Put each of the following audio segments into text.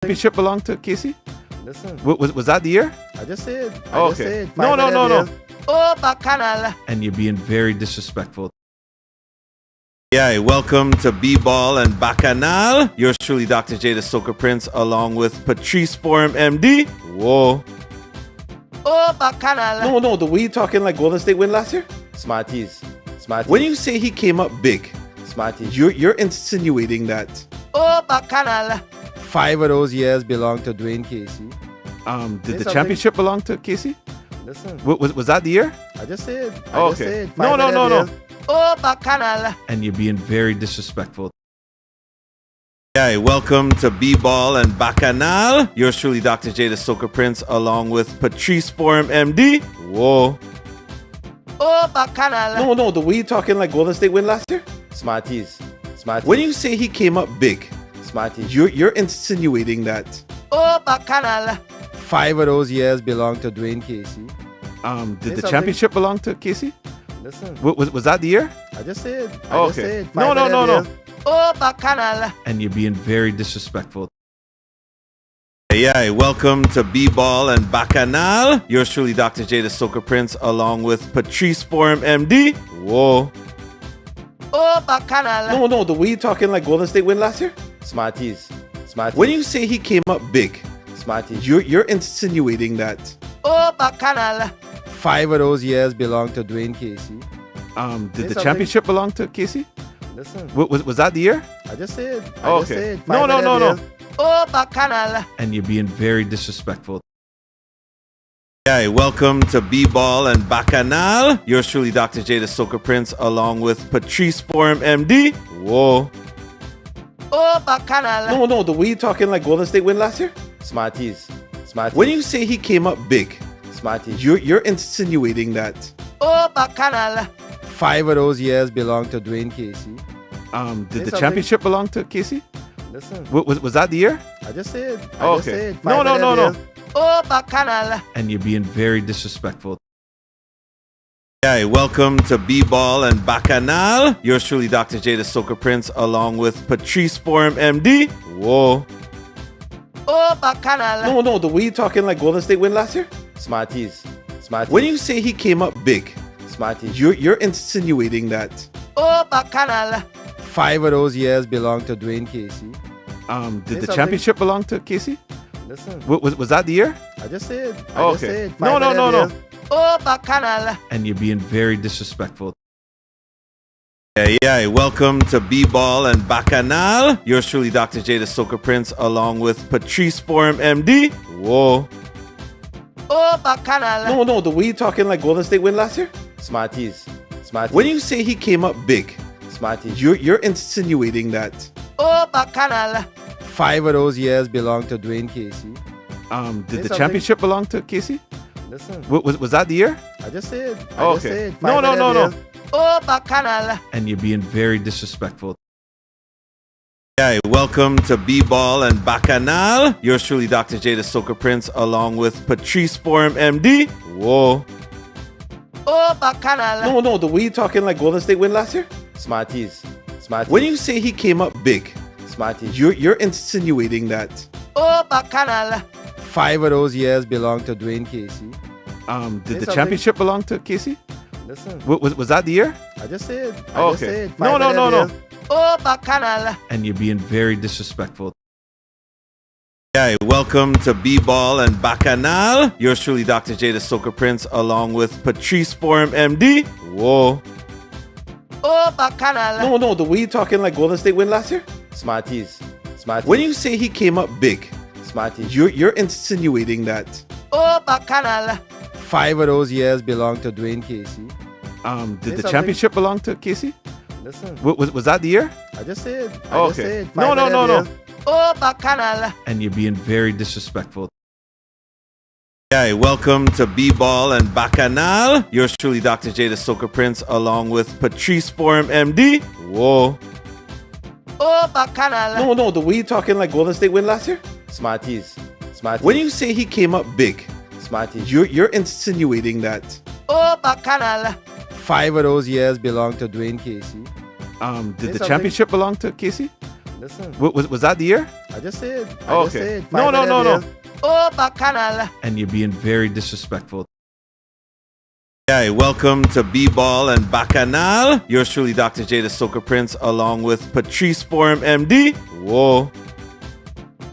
Championship belonged to Casey? Listen, Was that the year? I just said. Oh, I just okay. said No. 500 years. Oh, Bacchanal. And you're being very disrespectul. Yeah, welcome to B-Ball and Bacchanal. Yours truly, Dr. J, the Soca Prince, along with Patrice Forum, MD. Whoa. Oh, Bacchanal. No, the way you talking like Golden State win last year? Smarties. When you say he came up big, Smarties. you're insinuating that Oh, Bacchanal. 5 of those years belong to Dwayne Casey. did Say the something. championship belong to Casey? Listen, Was that the year? I just said. Oh, I just okay. said No. 500 years. Oh, Bacchanal. And you're being very disrespectful. Yeah, welcome to B-Ball and Bacchanal. Yours truly, Dr. J, the Soca Prince, along with Patrice Forum, MD. Whoa. Oh, Bacchanal. No, the way you talking like Golden State win last year? Smarties. When you say he came up big, Smarties. you're insinuating that Oh, Bacchanal. 5 of those years belong to Dwayne Casey. did Say the something. championship belong to Casey? Listen, Was that the year? I just said. I Oh, just okay. said No. 500 years. Oh, Bacchanal. And you're being very disrespectful. Yeah, welcome to B-Ball and Bacchanal. Yours truly, Dr. J, the Soca Prince, along with Patrice Forum, MD. Whoa. Oh, Bacchanal. No, the way you talking like Golden State win last year? Smarties. When you say he came up big, Smarties. you're insinuating that Oh, Bacchanal. 5 of those years belong to Dwayne Casey. did Say the something. championship belong to Casey? Listen, Was that the year? I just said. Oh, I just okay. said No. 500 years. Oh, Bacchanal. And you're being very disrespectful. Yeah, welcome to B-Ball and Bacchanal. Yours truly, Dr. J, the Soca Prince, along with Patrice Forum, MD. Whoa. Oh, Bacchanal. No, the way you talking like Golden State win last year? Smarties. When you say he came up big, Smarties. you're insinuating that Oh, Bacchanal. 5 of those years belong to Dwayne Casey. did Say the something. championship belong to Casey? Listen, Was that the year? I just said. I Oh, just okay. said No. 500 years. Oh, Bacchanal. And you're being very disrespectful. Yeah, welcome to B-Ball and Bacchanal. Yours truly, Dr. J, the Soca Prince, along with Patrice Forum, MD. Whoa. Oh, Bacchanal. No, the way you talking like Golden State win last year? Smarties. When you say he came up big, Smarties. you're insinuating that Oh, Bacchanal. 5 of those years belong to Dwayne Casey. did Say the something. championship belong to Casey? Listen, Was that the year? I just said. Oh, I just okay. said No. 500 years. Oh, Bacchanal. And you're being very disrespectful. Yeah, welcome to B-Ball and Bacchanal. Yours truly, Dr. J, the Soca Prince, along with Patrice Forum, MD. Whoa. Oh, Bacchanal. No, the way you talking like Golden State win last year? Smarties. When you say he came up big, Smarties. you're insinuating that Oh, Bacchanal. 5 of those years belong to Dwayne Casey. did Say the something. championship belong to Casey? Listen, Was that the year? I just said. I Oh, just okay. said No. 500 years. Oh, Bacchanal. And you're being very disrespectful. Yeah, welcome to B-Ball and Bacchanal. Yours truly, Dr. J, the Soca Prince, along with Patrice Forum, MD. Whoa. Oh, Bacchanal. No, the way you talking like Golden State win last year? Smarties. When you say he came up big, Smarties. you're insinuating that Oh, Bacchanal. 5 of those years belong to Dwayne Casey. did Say the something. championship belong to Casey? Listen, Was that the year? I just said. Oh, I just okay. said No. 500 years. Oh, Bacchanal. And you're being very disrespectful. Yeah, welcome to B-Ball and Bacchanal. Yours truly, Dr. J, the Soca Prince, along with Patrice Forum, MD. Whoa. Oh, Bacchanal. No, the way you talking like Golden State win last year? Smarties. Smarties. When you say he came up big, Smarties. you're insinuating that Oh, Bacchanal. 5 of those years belong to Dwayne Casey. did Say the something. championship belong to Casey? Listen, Was that the year? I just said. I Oh, just okay. said No. 500 years. Oh, Bacchanal. And you're being very disrespectful. Yeah, welcome to B-Ball and Bacchanal. Yours truly, Dr. J, the Soca Prince, along with Patrice Forum, MD. Whoa. Oh, Bacchanal. No, the way you talking like Golden State win last year? Smarties. Smarties. When you say he came up big, Smarties. you're insinuating that Oh, Bacchanal. 5 of those years belong to Dwayne Casey. did Say the something. championship belong to Casey? Listen, Was that the year? I just said. Oh, I just okay. said. No, Five no, of no, them, no. yes. Oh, Bacchanal. And you're being very disrespectful. Hi, welcome to B-Ball and Bacchanal. Yours truly, Dr. J, the Soca Prince, along with Patrice Forum, MD. Whoa.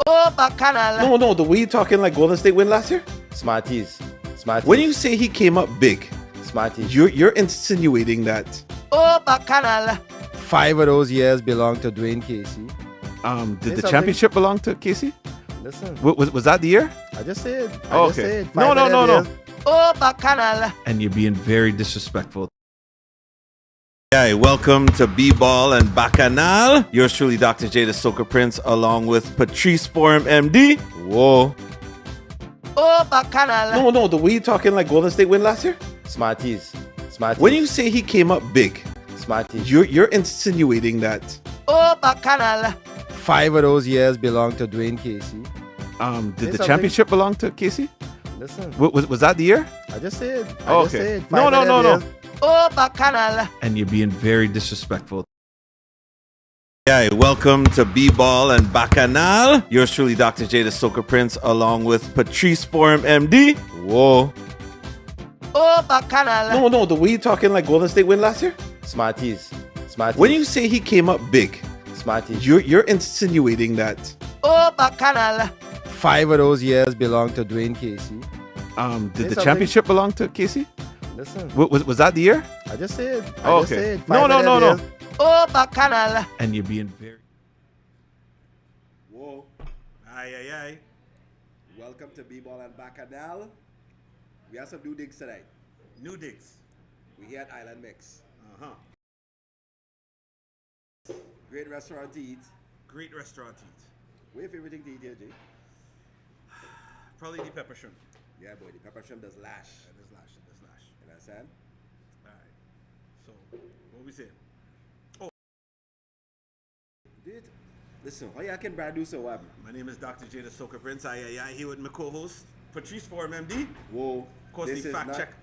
Oh, Bacchanal. No, the way you talking like Golden State win last year? Smarties. Smarties. When you say he came up big, Smarties. you're insinuating that Oh, Bacchanal. 5 of those years belong to Dwayne Casey. did Say the something. championship belong to Casey? Listen. Was that the year? I just said. Oh, I just okay. said. No, Five no, of no, them, no. yes. Oh, Bacchanal. And you're being very disrespectful. Hi, welcome to B-Ball and Bacchanal. Yours truly, Dr. J, the Soca Prince, along with Patrice Forum, MD. Whoa. Oh, Bacchanal. No, the way you talking like Golden State win last year? Smarties. Smarties. When you say he came up big, Smarties. you're insinuating that Oh, Bacchanal. 5 of those years belong to Dwayne Casey. did Say the something. championship belong to Casey? Listen. Was that the year? I just said. Oh, I just okay. said. No, Five no, of no, them, no. yes. Oh, Bacchanal. And you're being very disrespectful. Hi, welcome to B-Ball and Bacchanal. Yours truly, Dr. J, the Soca Prince, along with Patrice Forum, MD. Whoa. Oh, Bacchanal. No, the way you talking like Golden State win last year? Smarties. Smarties. When you say he came up big, Smarties. you're insinuating that Oh, Bacchanal. 5 of those years belong to Dwayne Casey. did Say the something. championship belong to Casey? Listen. Was that the year? I just said. Oh, I just okay. said. No, Five no, of no, them, no. yes. Oh, Bacchanal. And you're being very. Whoa. Aye. Welcome to B-Ball and Bacchanal. We have some new digs tonight. New digs. We here at Island Mix. Uh-huh. Great restaurant to eat. Great restaurant eat. What's your favorite thing to eat here, Jay? Probably the pepper shrimp. Yeah, boy, the pepper shrimp does lash. That is lash. You understand? Alright. So, what we saying? Dude, listen, how you can brand new so what? My name is Dr. J, the Soca Prince. I here with my co-host, Patrice Forum, MD. Whoa. Of course, the fact check.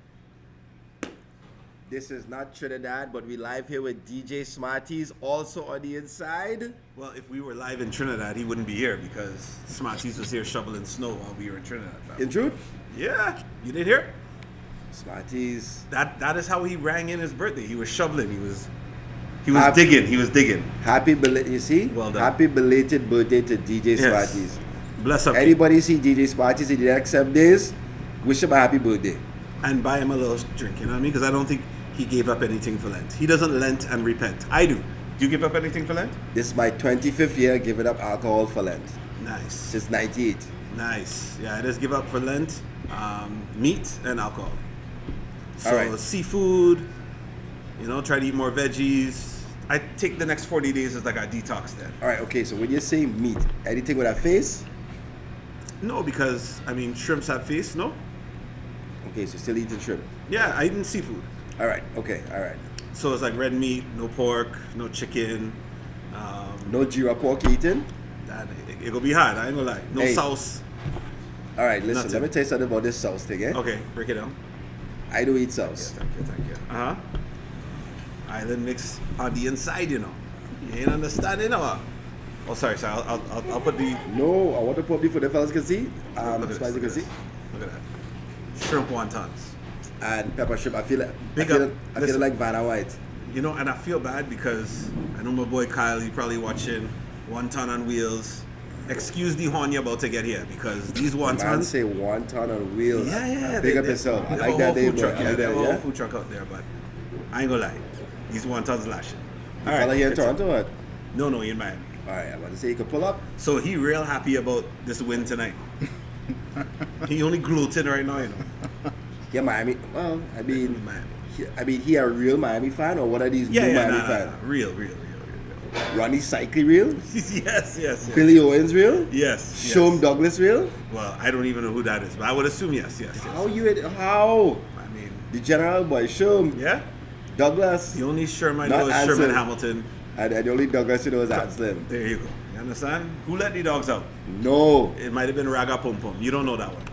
This is not Trinidad, but we live here with DJ Smarties, also on the inside. Well, if we were live in Trinidad, he wouldn't be here because Smarties was here shoveling snow while we were in Trinidad. fam. In truth? Yeah, you didn't hear? Smarties. That is how he rang in his birthday. He was shoveling. He was Happy- digging. He was digging. Happy belated, you see? Well done. Happy belated birthday to DJ Yes. Smarties. Bless up. Anybody see DJ Smarties in the next 7 days, wish him a happy birthday. And buy him a little drink. You know what I mean? Because I don't think he gave up anything for Lent. He doesn't Lent and repent. I do. Do you give up anything for Lent? This is my 25th year giving up alcohol for Lent. Nice. Since 98. Nice. Yeah, I just give up for Lent, meat and alcohol. So All right. seafood, try to eat more veggies. I take the next 40 days as like a detox then. Alright, okay, so when you say meat, anything with a face? No, because, shrimps have face, no? Okay, so still eating shrimp. Yeah, I eat seafood. Alright, okay, alright. So it's like red meat, no pork, no chicken. No Jira pork eating? It'll be hard, I ain't gonna lie. No Hey. sauce. Alright, listen, Nothing. let me tell you something about this sauce thing, eh? Okay, break it down. I do eat sauce. Thank you. Uh-huh. Island mix on the inside, You ain't understanding, Oh, sorry. I'll put the... No, I want to put for the fellas can see. Look at this, Spicy look can at see. this. Look at that. Shrimp wontons. And pepper shrimp. I feel it. I Big feel up. it. I feel it Listen. like Vanna White. And I feel bad because I know my boy Kyle, he probably watching Wonton on Wheels. Excuse the horn you're about to get here because these Man wontons... say wonton on wheels. Yeah. Big up yourself. I they like have a that whole name, food boy. truck, I yeah. like They have that, a whole yeah? food truck out there, but I ain't gonna lie. These wontons lashing. You fella here in Toronto, what? No, in Miami. Alright, I'm about to say you can pull up. So he real happy about this win tonight. He only gloating right now, Yeah, Miami. Well, Miami. He a real Miami fan or what are these new Miami fans? Real. Ronnie Cycli real? yes. Billy Owens real? Yes. Shom Douglas real? Well, I don't even know who that is, but I would assume yes. How how? The general boy Shom Yeah? Douglas The only Sherman Not I know is Ansel. Sherman Hamilton. and the only Douglas you know is Anslim. There you go. You understand? Who let the dogs out? No, It might have been Raga Pum Pum. You don't know that one.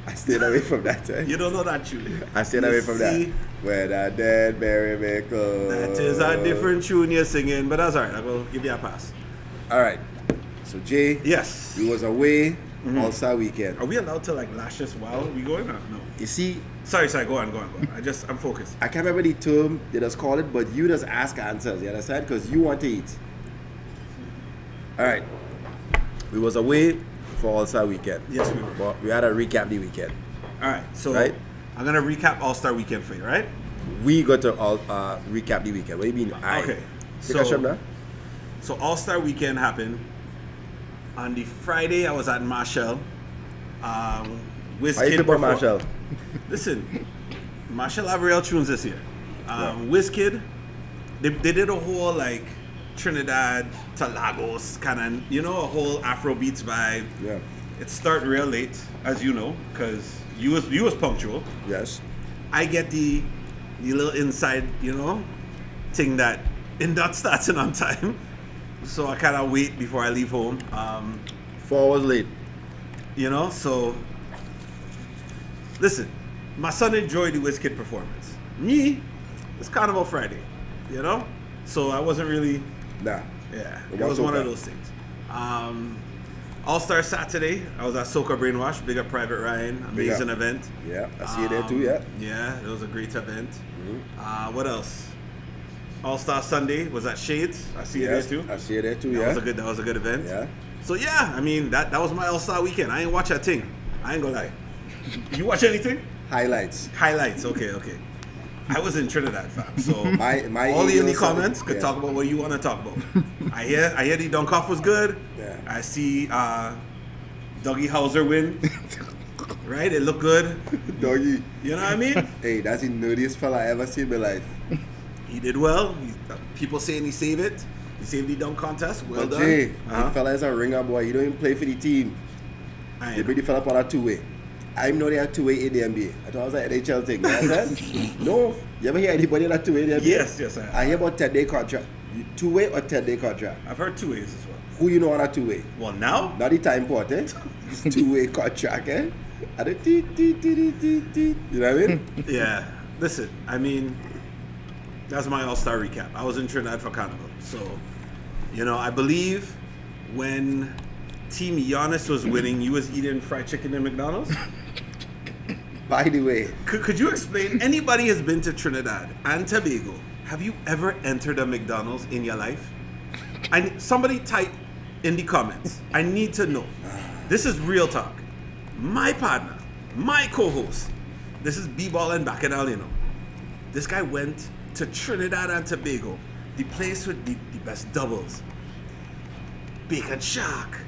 I stayed away from that. You don't know that tune. I stayed You away from see? that. When I dead Mary Michael. That is a different tune you're singing, but that's alright. I will give you a pass. All right. So Jay, Yes. we was away All-Star weekend. Are we allowed to like lash this while we going or no? You see, Sorry, go on. I'm focused. I can't remember the term they just call it, but you just ask answers, you understand? Because you want to eat. Alright. We was away for All-Star weekend. Yes, we were. But we had to recap the weekend. All right, so Right. I'm gonna recap All-Star Weekend for you, right? We got to recap the weekend. What do you mean? Okay. Take a shot now. So All-Star Weekend happened on the Friday. I was at Marshall. How you Wizkid feel about Marshall? Listen, Marshall have real tunes this year. Yeah. Wizkid, they did a whole like Trinidad to Lagos kind of, a whole Afrobeats vibe. Yeah. It started real late, as you know, because you was punctual. Yes. I get the little inside, thing that in that starting on time. So I kind of wait before I leave home. 4 hours late. So listen, my son enjoyed the Wizkid performance. Me, it's Carnival Friday, So I wasn't really, Nah. yeah, It it was wasn't one of bad. those things. All-Star Saturday, I was at Soca Brainwash, big up Private Ryan, amazing up. event. Yeah, I see you there too, yeah. Yeah, it was a great event. What else? All-Star Sunday was at Shades. I see Yes, you there too. I see you there too, That yeah. was a good event. Yeah. So yeah, I mean that was my All-Star weekend. I ain't watch that thing. I ain't gonna lie. You watch anything? Highlights. Highlights. Okay. I was in Trinidad, fam. So My all in the Eagles- comments could yeah. talk about what you want to talk about. I hear the dunk off was good. Yeah. I see Dougie Hauser win. Right? It looked good. Doggy. You know what I mean? Hey, that's the nerdiest fella I ever seen in my life. He did well. People saying he saved it. He saved the dunk contest. Well But done. Jay, the fella is a ringer boy. He don't even play for the team. I They bring the fella up on a two-way. I know they are two-way in the NBA. I thought it was an NHL thing. You know what I'm saying? No. You ever hear anybody that two-way in the NBA? Yes, I have. I hear about 10-day contract. Two-way or 10-day contract? I've heard two ways as well. Who you know on a two-way? Well, now? Not the time port, eh? Two-way contract, eh? And the you know what I mean? Yeah. Listen, I mean, that's my All-Star recap. I was in Trinidad for Carnival. So, I believe when Team Giannis was winning, you was eating fried chicken in McDonald's? By the way, Could you explain? Anybody has been to Trinidad and Tobago. Have you ever entered a McDonald's in your life? Somebody type in the comments. I need to know. This is real talk. My partner, my co-host, this is B-Ball and Bacchanal, This guy went to Trinidad and Tobago, the place with the best doubles. Bacon shack,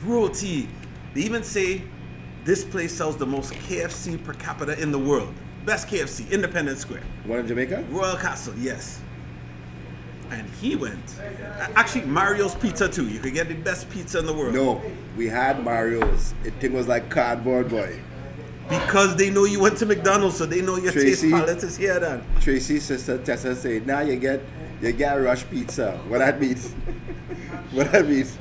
roti. They even say this place sells the most KFC per capita in the world. Best KFC, Independence Square. one in Jamaica? Royal Castle, yes. And he went. Actually, Mario's Pizza too. You could get the best pizza in the world. No, we had Mario's. It thing was like cardboard, boy. Because they know you went to McDonald's, so they know your Tracy. taste palette is here then. Tracy's sister Tessa said, now you get rush pizza. What that means? What that means?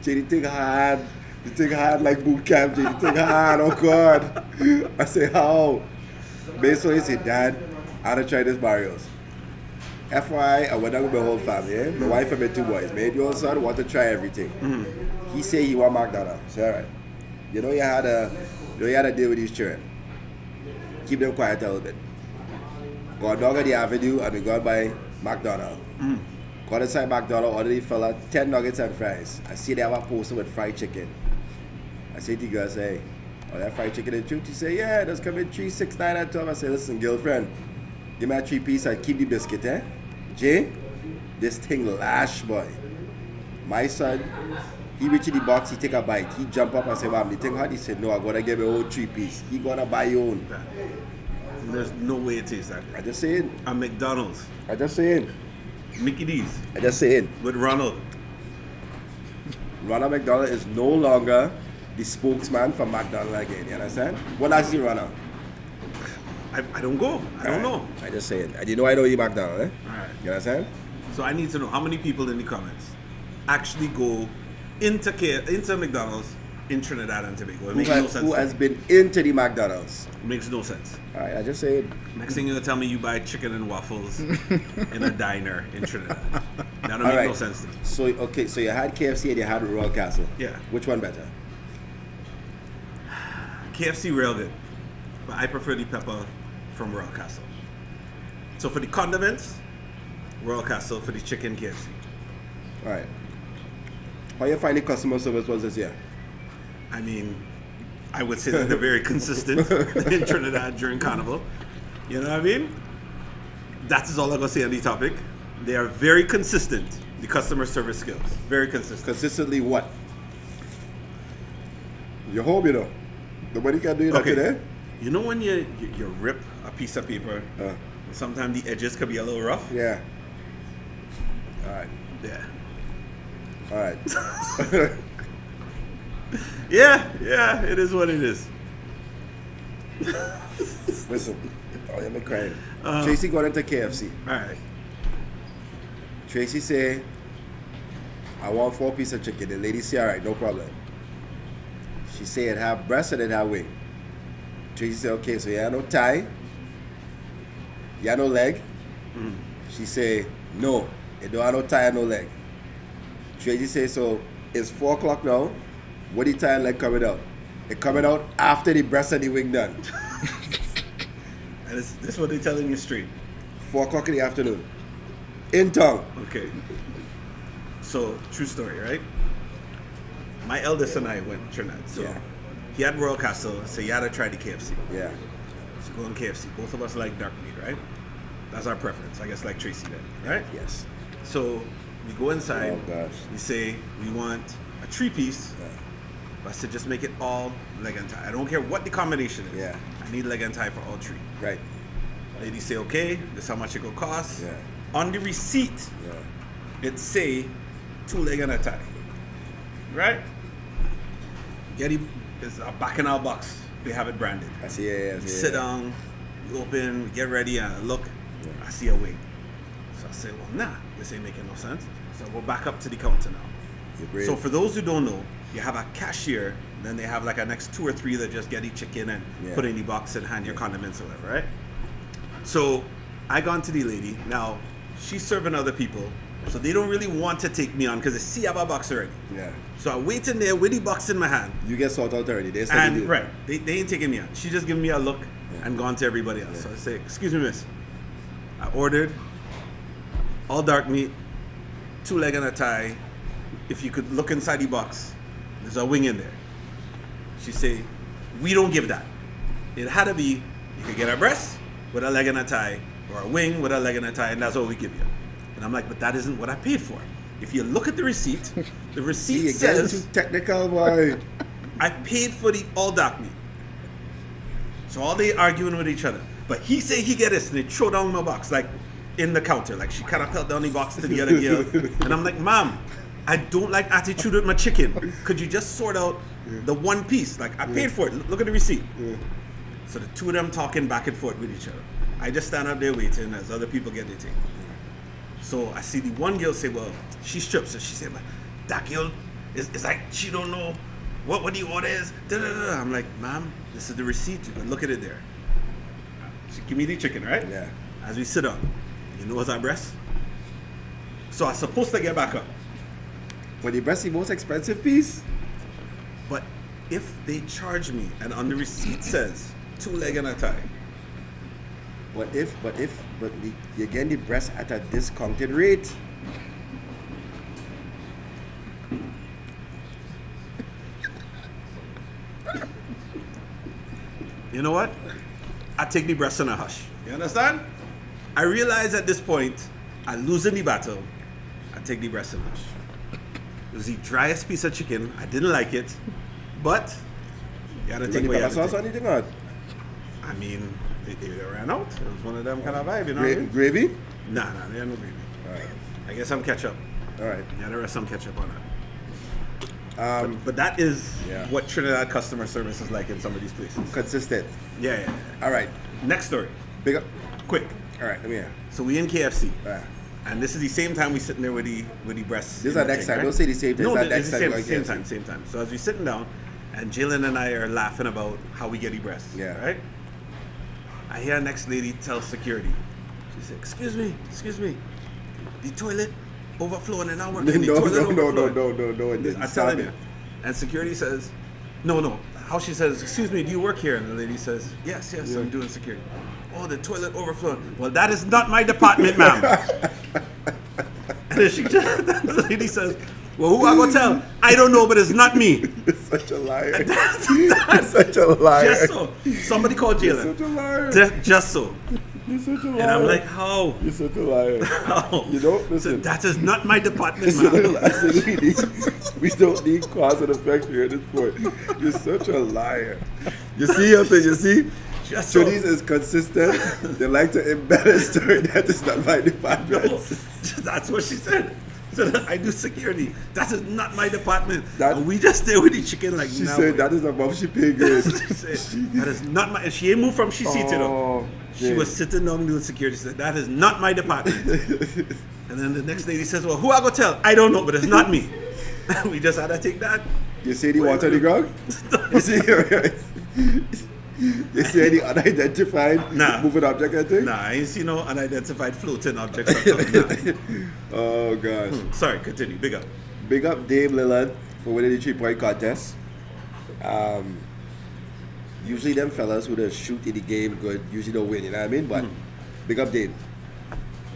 Jay, the thing hard. The thing hard like boot camp, Jay. The thing hard, oh God. I say, how? Basically, he said, Dad, I want to try this Mario's. FYI, I went down with my whole family, eh? My wife and my 2 boys. My 8-year-old son want to try everything. He say he want McDonald's. Say, all right. You had a deal with these children. Keep them quiet a little bit. Go down the avenue and we got by McDonald's. Got inside McDonald's, ordered the fella 10 nuggets and fries. I see they have a poster with fried chicken. I say to the girl, say, oh, that fried chicken in truth? She say, yeah, that's come in 3, 6, 9 and 12. I say, listen, girlfriend, give me a 3-piece and keep the biscuit, eh? Jay, this thing lash, boy. My son, he reach in the box, he take a bite. He jump up and say, Mom, the thing hot? He said, no, I'm gonna give me a whole 3-piece. He gonna buy your own. There's no way it tastes that I good. just saying. A McDonald's, I just saying. Mickey D's I just saying. with Ronald. Ronald McDonald is no longer the spokesman for McDonald again. You understand? What I see, Ronald? I don't go. I don't know. I just saying. I didn't know I know you McDonald, eh? Alright. You understand? So I need to know how many people in the comments actually go into McDonald's in Trinidad and Tobago. It Who makes no has, sense. who to has me. been into the McDonald's? Makes no sense. All right, I just said. Next thing you're gonna tell me you buy chicken and waffles in a diner in Trinidad. That don't All make right. no sense to me. So okay, so you had KFC and you had Royal Castle. Yeah. Which one better? KFC real good, but I prefer the pepper from Royal Castle. So for the condiments, Royal Castle. For the chicken, KFC. All right. How you find the customer service was this year? I mean, I would say that they're very consistent in Trinidad during Carnival. You know what I mean? That is all I'm gonna say on the topic. They are very consistent. The customer service skills, very consistent. Consistently what? You're home, you know. Nobody can do that Okay. today. You know when you rip a piece of paper, sometimes the edges could be a little rough. Yeah. All right. Yeah. All right. Yeah, it is what it is. Listen. Oh, you're crying. Tracy got into KFC. All right. Tracy say, I want 4 pieces of chicken. The lady say, all right, no problem. She say it have breast and it have wing. Tracy say, okay, so you have no thigh, you have no leg. She say, no, it don't have no thigh and no leg. Tracy say, so it's 4 o'clock now. What the thigh and leg coming out? It coming out after the breast and the wing done. And this is what they're telling you straight. 4 o'clock in the afternoon. In town. Okay. So, true story, right? My eldest and I went to Trinidad. So, Yeah. he had Royal Castle, so he had to try the KFC. Yeah. So, go on KFC. Both of us like dark meat, right? That's our preference, I guess, like Tracy did, right? Yes. So, we go inside. Oh, gosh. We say, we want a 3-piece. Yeah. But I said, just make it all leg and thigh. I don't care what the combination is. Yeah. I need leg and thigh for all 3. Right. Lady say, okay, this is how much it will cost. Yeah. On the receipt, Yeah. it say 2 leg and a thigh. Right? Get it, it's a Bacchanal box. They have it branded. I see, yeah. You sit down, you open, we get ready, and I look, I see a wing. So I say, well, nah, this ain't making no sense. So I go back up to the counter now. You're brave. So for those who don't know, you have a cashier, then they have like a next 2 or 3 that just get the chicken and Yeah. put it in the box and hand your condiments or whatever, right? So I gone to the lady. Now, she's serving other people, so they don't really want to take me on because they see I have a box already. Yeah. So I wait in there with the box in my hand. You get sort out already. They And you do. right, they ain't taking me on. She just giving me a look and gone to everybody else. So I say, excuse me, miss. I ordered all dark meat, 2 leg and a thigh. If you could look inside the box, there's a wing in there. She say, we don't give that. It had to be, you could get a breast with a leg and a thigh, or a wing with a leg and a thigh, and that's all we give you. And I'm like, but that isn't what I paid for. If you look at the receipt, the receipt See, you getting says too technical, boy. I paid for the all dark meat. So all they arguing with each other. But he say he get this, and they throw down my box, like in the counter. Like she kind of fell down the box to the other girl. And I'm like, Mom, I don't like attitude with my chicken. Could you just sort out the 1 piece? Like I paid for it. Look at the receipt. So the 2 of them talking back and forth with each other. I just stand up there waiting as other people get their thing. So I see the one girl say, well, she strips. So she said, but that girl is like, she don't know what the order is. Da, da, da. I'm like, ma'am, this is the receipt. You can look at it there. She give me the chicken, right? Yeah. As we sit down, you know what's our breast? So I'm supposed to get back up. But the breast is the most expensive piece? But if they charge me and on the receipt says 2 leg and a thigh, But you're getting the breast at a discounted rate. you know what? I take the breast in a hush. You understand? I realize at this point, I'm losing the battle. I take the breast in a hush. It was the driest piece of chicken. I didn't like it. But, you gotta take Any what you pepper gotta sauce or take. anything on? I mean, they ran out. It was one of them kind of vibe, you know what I mean? Gravy? Nah, they had no gravy. Alright. I guess some ketchup. Alright. Yeah, there was some ketchup on it. But that is Yeah. what Trinidad customer service is like in some of these places. Consistent. Yeah. Alright. Next story. Big up. Quick. Alright, let me hear. So we in KFC. Ah. And this is the same time we sitting there with the breasts. This is in our the next thing, time. right? Don't say the same thing. No, It's our it's next the time. same, going same KFC. time. So as we sitting down, And Jalen and I are laughing about how we get breasts. Yeah. Right? I hear a next lady tell security. She said, excuse me. The toilet overflowing and now we're in the toilet overflowing. No. It didn't. I'm Stop telling it. you. And security says, no. How she says, excuse me, do you work here? And the lady says, yes, I'm doing security. Oh, the toilet overflowing. Well, that is not my department, ma'am. And then the lady says, well, who I gonna tell? I don't know, but it's not me. You're such a liar. You're such a liar. Just so. Somebody called You're Jalen. such a liar. Just so. You're such a liar. And I'm like, how? You're such a liar. How? You know, listen. That is not my department, Listen, ma'am. we don't need cause and effect here at this point. You're such a liar. You see your thing, you see? Just so. Trudies is consistent. They like to embed a story that is not my department. No, that's what she said. So I do security. That is not my department. And we just stay with the chicken like She now. said that is above she pay grade. She said, that is not my. And she ain't moved from she seated up. Oh, She was sitting down doing security. She said, that is not my department. And then the next lady says, well, who I go tell? I don't know, but it's not me. We just had to take that. You see the water the ground? You see any unidentified moving object, I think? Nah, I ain't see no unidentified floating objects. Nah. Oh, gosh. Sorry, continue. Big up. Big up Dame Lillard for winning the 3-point contest. Usually them fellas who just shoot in the game good usually don't win, you know what I mean? But big up Dame.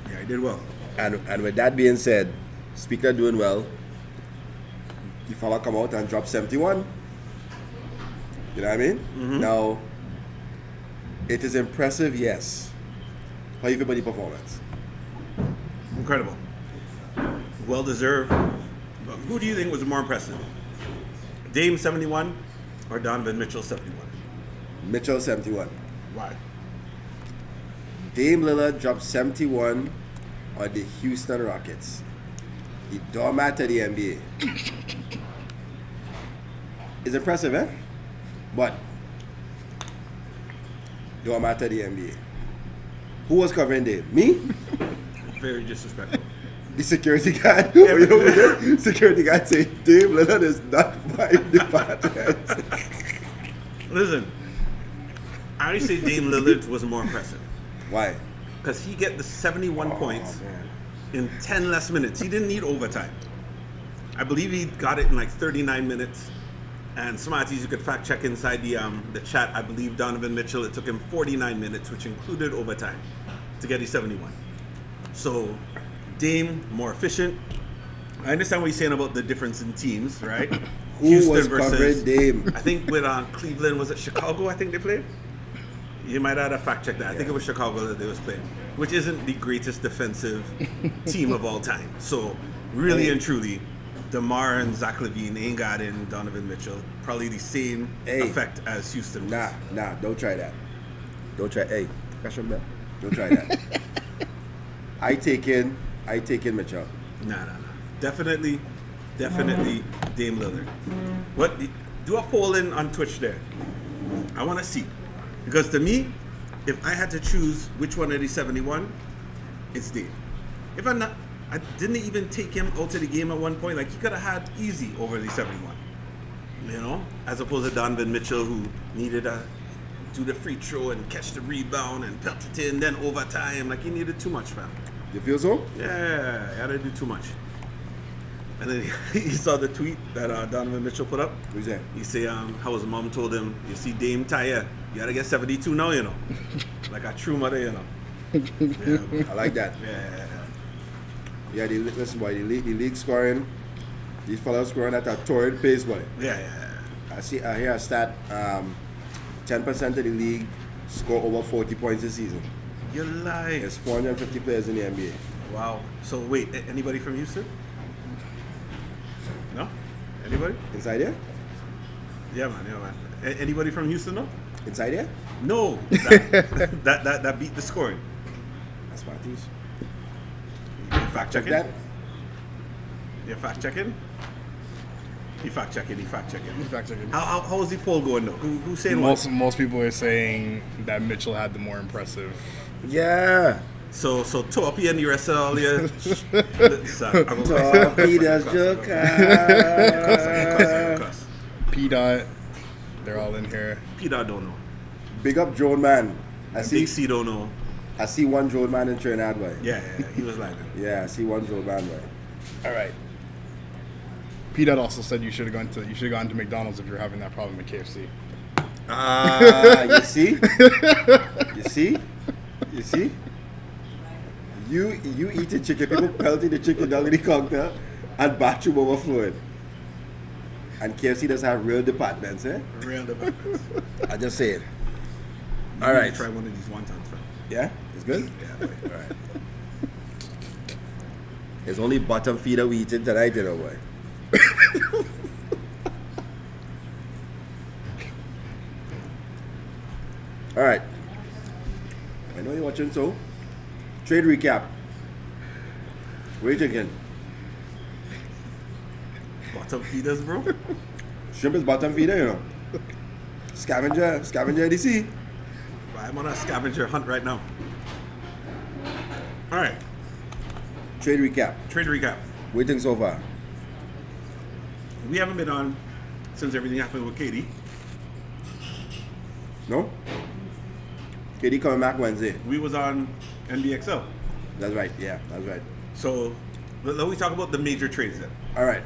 Yeah, he did well. And with that being said, speaker doing well, the fella come out and drop 71. You know what I mean? Now, it is impressive, yes. How you feel about the performance? Incredible. Well deserved. But who do you think was more impressive? Dame 71 or Donovan Mitchell 71? Mitchell 71. Why? Dame Lillard dropped 71 on the Houston Rockets. The doormat of the NBA. It's impressive, eh? But doormat of the NBA. Who was covering Dame? Me? Very disrespectful. The security guard. You know what the security guard said, Dame Lillard is not my department. Listen, I already say Dame Lillard was more impressive. Why? Because he get the 71 points in 10 less minutes. He didn't need overtime. I believe he got it in like 39 minutes. And Smarties, you could fact check inside the chat. I believe Donovan Mitchell, it took him 49 minutes, which included overtime, to get his 71. So, Dame, more efficient. I understand what you're saying about the difference in teams, right? Who was covering Dame? I think with Cleveland, was it Chicago I think they played? You might have to fact check that. I think it was Chicago that they was playing, which isn't the greatest defensive team of all time. So, really and truly, DeMar and Zach LaVine ain't got in Donovan Mitchell. Probably the same effect as Houston was. Nah, don't try that. Don't try. Hey, don't try that. I take in Mitchell. Nah. Definitely Dame Lillard. What? Do a poll on Twitch there. I want to see. Because to me, if I had to choose which one of the 71, it's Dame. If I'm not, I didn't even take him out of the game at one point. Like, he could have had easy over the 71. You know? As opposed to Donovan Mitchell, who needed to do the free throw and catch the rebound and pelt it in, then overtime. Like, he needed too much, fam. You feel so? Yeah, he had to do too much. And then he saw the tweet that Donovan Mitchell put up. Who's that? He say how his mom told him, you see Dame Taya, you gotta get 72 now, you know. Like a true mother, you know. Yeah, I like that. Yeah. Listen, boy, the league scoring, these fellas scoring at a torrid pace, boy. Yeah. I hear a stat, 10% of the league score over 40 points this season. You're lying. There's 450 players in the NBA. Wow. So wait, anybody from Houston? No? Anybody? Inside here? Yeah, man. Anybody from Houston, no? Inside here? No. That beat the scoring. That's Smarties. You fact checking? That? You fact checking? He fact checking. Fact checking. How is the poll going though? Who's saying what? Most people are saying that Mitchell had the more impressive. Yeah. So Topi and the rest of all your Topi does Joker. P. Dot They're all in here. Peter don't know. Big up Drone Man. Big C don't know. I see one Drone Man in Trinidad, boy. Yeah, he was like that. Yeah, I see one Drone Man, boy. All right. P Dot also said you should have gone to McDonald's if you're having that problem at KFC. You see? You see? You see? You eating chicken, people pelting the chicken down in the counter and bathroom overflowing. And KFC does have real departments, eh? Real developments. I just say it. All right. Try one of these wontons, right? Yeah? It's good? Yeah. All right. It's only bottom feeder we eating tonight, you know, boy. All right. I know you're watching, so trade recap. What are you thinking? Bottom feeders, bro. Shrimp is bottom feeder, you know. Scavenger DC. I'm on a scavenger hunt right now. All right. Trade recap. Trade recap. What do you think so far? We haven't been on since everything happened with Katie. No? KD coming back Wednesday. We was on NBXL. That's right. Yeah, that's right. So let me talk about the major trades then. All right.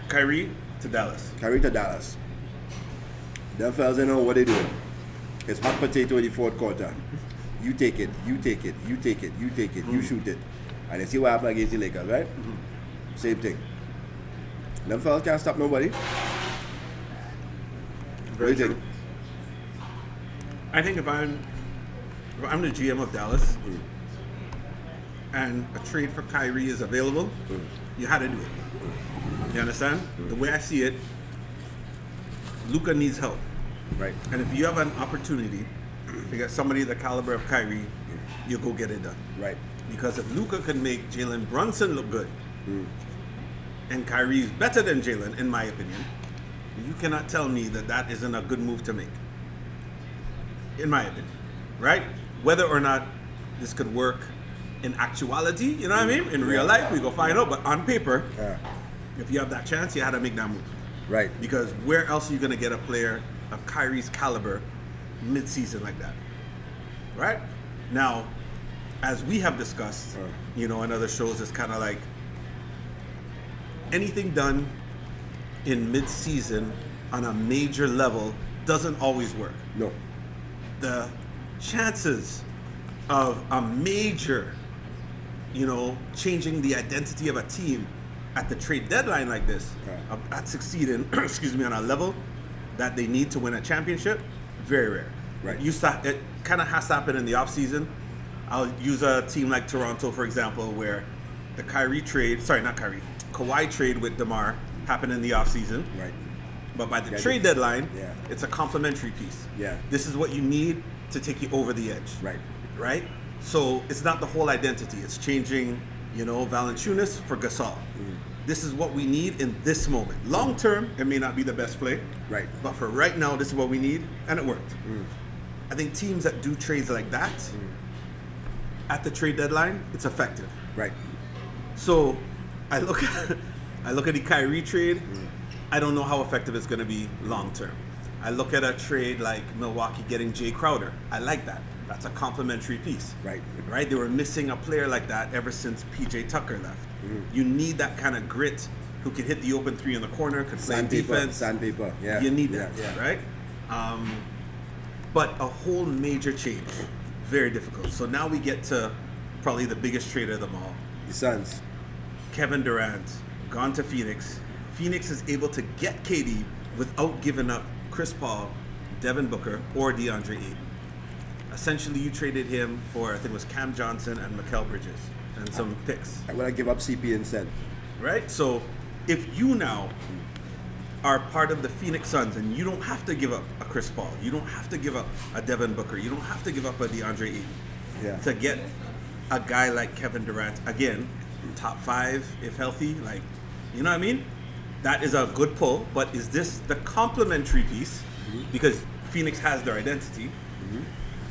Kyrie to Dallas. Kyrie to Dallas. Them fellas don't know what they doing. It's hot potato in the fourth quarter. You take it, you take it, you take it, you take it, you shoot it. And you see what happened against the Lakers, right? Same thing. Them fellas can't stop nobody. What do you think? I think if I'm the GM of Dallas and a trade for Kyrie is available, you had to do it. You understand? The way I see it, Luka needs help. Right. And if you have an opportunity to get somebody the caliber of Kyrie, you go get it done. Right. Because if Luka can make Jalen Brunson look good, and Kyrie is better than Jalen, in my opinion, you cannot tell me that that isn't a good move to make. In my opinion, right? Whether or not this could work in actuality, you know what I mean? In real life, we go find out. But on paper, if you have that chance, you had to make that move. Right. Because where else are you going to get a player of Kyrie's caliber mid-season like that? Right? Now, as we have discussed, you know, in other shows, it's kind of like anything done in mid-season on a major level doesn't always work. No. The chances of a major, you know, changing the identity of a team at the trade deadline like this, at succeeding, excuse me, on a level that they need to win a championship, very rare. Right. It kind of has to happen in the offseason. I'll use a team like Toronto, for example, where the Kawhi trade with DeMar happened in the offseason. Right. But by the trade deadline, Yeah. it's a complementary piece. Yeah. This is what you need to take you over the edge. Right. Right? So it's not the whole identity. It's changing, you know, Valanciunas for Gasol. This is what we need in this moment. Long term, it may not be the best play. Right. But for right now, this is what we need, and it worked. I think teams that do trades like that at the trade deadline, it's effective. Right. So I look at the Kyrie trade. I don't know how effective it's going to be long term. I look at a trade like Milwaukee getting Jay Crowder. I like that. That's a complementary piece. Right. Right? They were missing a player like that ever since PJ Tucker left. You need that kind of grit who can hit the open three in the corner, can play defense. Sandpaper. Yeah. You need that, Yeah. right? But a whole major change, very difficult. So now we get to probably the biggest trade of them all. The Suns. Kevin Durant, gone to Phoenix. Phoenix is able to get KD without giving up Chris Paul, Devin Booker, or DeAndre Ayton. Essentially, you traded him for, I think it was Cam Johnson and Mikal Bridges and some picks. I'm gonna give up CP instead. Right? So if you now are part of the Phoenix Suns and you don't have to give up a Chris Paul, you don't have to give up a Devin Booker, you don't have to give up a DeAndre Ayton Yeah. to get a guy like Kevin Durant, again, top 5 if healthy, like, you know what I mean? That is a good pull, but is this the complementary piece? Because Phoenix has their identity.